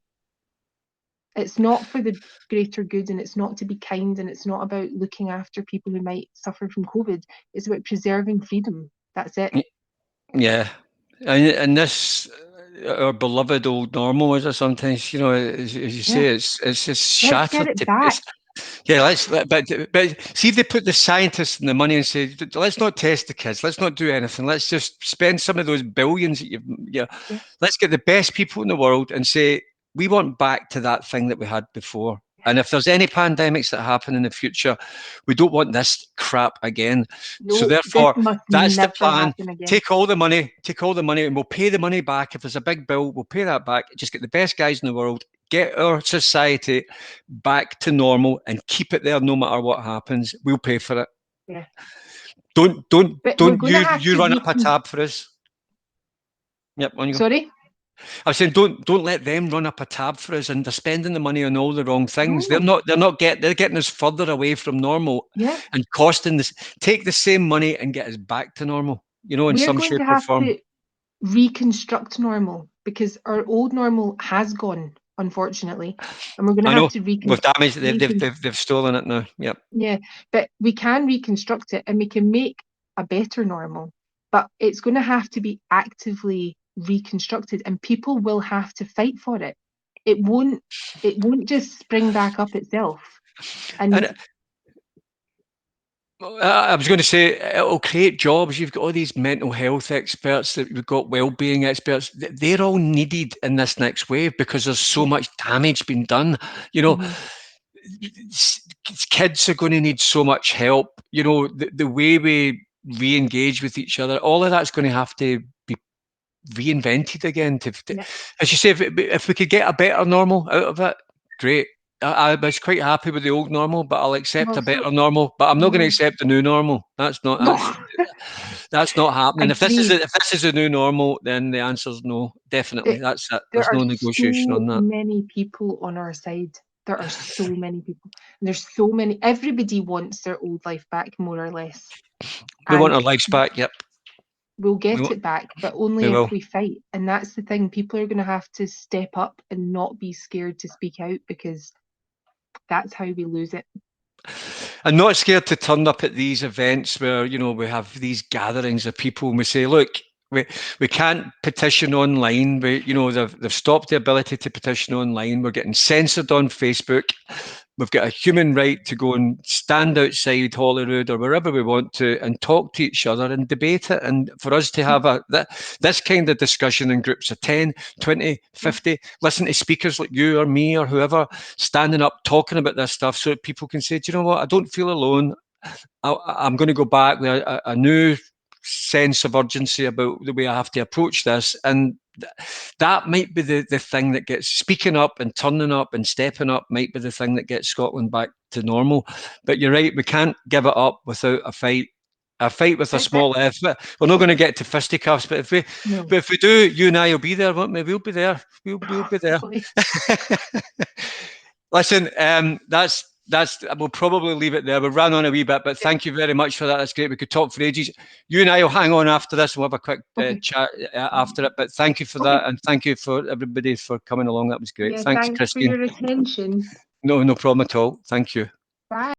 Speaker 2: It's not for the greater good, and it's not to be kind, and it's not about looking after people who might suffer from COVID. It's about preserving freedom. That's it.
Speaker 1: Yeah. And this, our beloved old normal, as I sometimes, as you
Speaker 2: Yeah.
Speaker 1: say, it's just
Speaker 2: Let's get
Speaker 1: shattered
Speaker 2: it
Speaker 1: to
Speaker 2: back.
Speaker 1: bits. Yeah, but see if they put the scientists and the money and say, let's not test the kids, let's not do anything, let's just spend some of those billions that
Speaker 2: Yeah.
Speaker 1: let's get the best people in the world and say we want back to that thing that we had before. And if there's any pandemics that happen in the future, we don't want this crap again. So
Speaker 2: No, this
Speaker 1: therefore,
Speaker 2: must
Speaker 1: that's the
Speaker 2: never
Speaker 1: plan.
Speaker 2: happen again.
Speaker 1: Take all the money, and we'll pay the money back. If there's a big bill, we'll pay that back. Just get the best guys in the world, get our society back to normal, and keep it there no matter what happens. We'll pay for it.
Speaker 2: Yeah.
Speaker 1: Don't don't
Speaker 2: But we're
Speaker 1: don't
Speaker 2: going to
Speaker 1: you
Speaker 2: have
Speaker 1: you
Speaker 2: to
Speaker 1: run up a tab for us. Yep, on you go.
Speaker 2: Sorry?
Speaker 1: I was saying don't let them run up a tab for us, and they're spending the money on all the wrong things.
Speaker 2: No.
Speaker 1: They're getting us further away from normal
Speaker 2: Yeah.
Speaker 1: and costing this. Take the same money and get us back to normal, in
Speaker 2: We're
Speaker 1: some
Speaker 2: going
Speaker 1: shape
Speaker 2: to
Speaker 1: or
Speaker 2: have
Speaker 1: form.
Speaker 2: to reconstruct normal because our old normal has gone, unfortunately. And we're going to
Speaker 1: I
Speaker 2: have
Speaker 1: know
Speaker 2: to
Speaker 1: we've damaged.
Speaker 2: recon
Speaker 1: They've stolen it now. Yep.
Speaker 2: yeah, but we can reconstruct it and we can make a better normal. But it's going to have to be actively reconstructed and people will have to fight for it. It won't just spring back up itself.
Speaker 1: And
Speaker 2: And
Speaker 1: I was going to say it'll create jobs. You've got all these mental health experts, that we've got well-being experts. They're all needed in this next wave because there's so
Speaker 2: yeah,
Speaker 1: much damage being done. You know,
Speaker 2: mhm,
Speaker 1: kids are going to need so much help. The way we re-engage with each other, all of that's going to have to be reinvented again.
Speaker 2: yeah,
Speaker 1: As you say, if we could get a better normal out of it, great. I was quite happy with the old normal, but I'll accept
Speaker 2: well,
Speaker 1: a
Speaker 2: so
Speaker 1: better normal. But I'm not going to
Speaker 2: yeah,
Speaker 1: accept the new normal.
Speaker 2: no,
Speaker 1: That's not happening.
Speaker 2: agreed.
Speaker 1: If this is a new normal, then the answer's no. Definitely,
Speaker 2: There,
Speaker 1: that's it.
Speaker 2: there
Speaker 1: There's
Speaker 2: are
Speaker 1: no negotiation
Speaker 2: so
Speaker 1: on that.
Speaker 2: many people on our side. There are so many people. And there's so many. Everybody wants their old life back, more or less.
Speaker 1: We want
Speaker 2: And
Speaker 1: our lives back. Yep,
Speaker 2: we'll
Speaker 1: we
Speaker 2: get
Speaker 1: want,
Speaker 2: it back, but
Speaker 1: we
Speaker 2: only if
Speaker 1: will.
Speaker 2: we fight. And that's the thing. People are going to have to step up and not be scared to speak out because that's how we lose it.
Speaker 1: I'm not scared to turn up at these events where we have these gatherings of people and we say, look, we can't petition online. They've stopped the ability to petition online. We're getting censored on Facebook. We've got a human right to go and stand outside Holyrood or wherever we want to and talk to each other and debate it. And for us to have this kind of discussion in groups of 10, 20,
Speaker 2: Yeah.
Speaker 1: 50, listen to speakers like you or me or whoever standing up talking about this stuff so that people can say, do you know what? I don't feel alone. I'm going to go back with a new sense of urgency about the way I have to approach this. And that might be the thing that gets speaking up and turning up and stepping up might be the thing that gets Scotland back to normal. But you're right, we can't give it up without a fight. A fight with a small F. We're not going to get to fisticuffs, but
Speaker 2: No,
Speaker 1: if we do, you and I will be there, won't we? We'll be there. We'll be there.
Speaker 2: hopefully.
Speaker 1: Listen, we'll probably leave it there. We ran on a wee bit, but thank you very much for that. That's great. We could talk for ages. You and I will hang on after this and we'll have a quick
Speaker 2: Okay.
Speaker 1: chat after it. But thank you for
Speaker 2: Okay.
Speaker 1: that, and thank you for everybody for coming along. That was great.
Speaker 2: Yeah,
Speaker 1: Thanks,
Speaker 2: thanks for
Speaker 1: Christine.
Speaker 2: your attention.
Speaker 1: No problem at all. Thank you.
Speaker 2: Bye.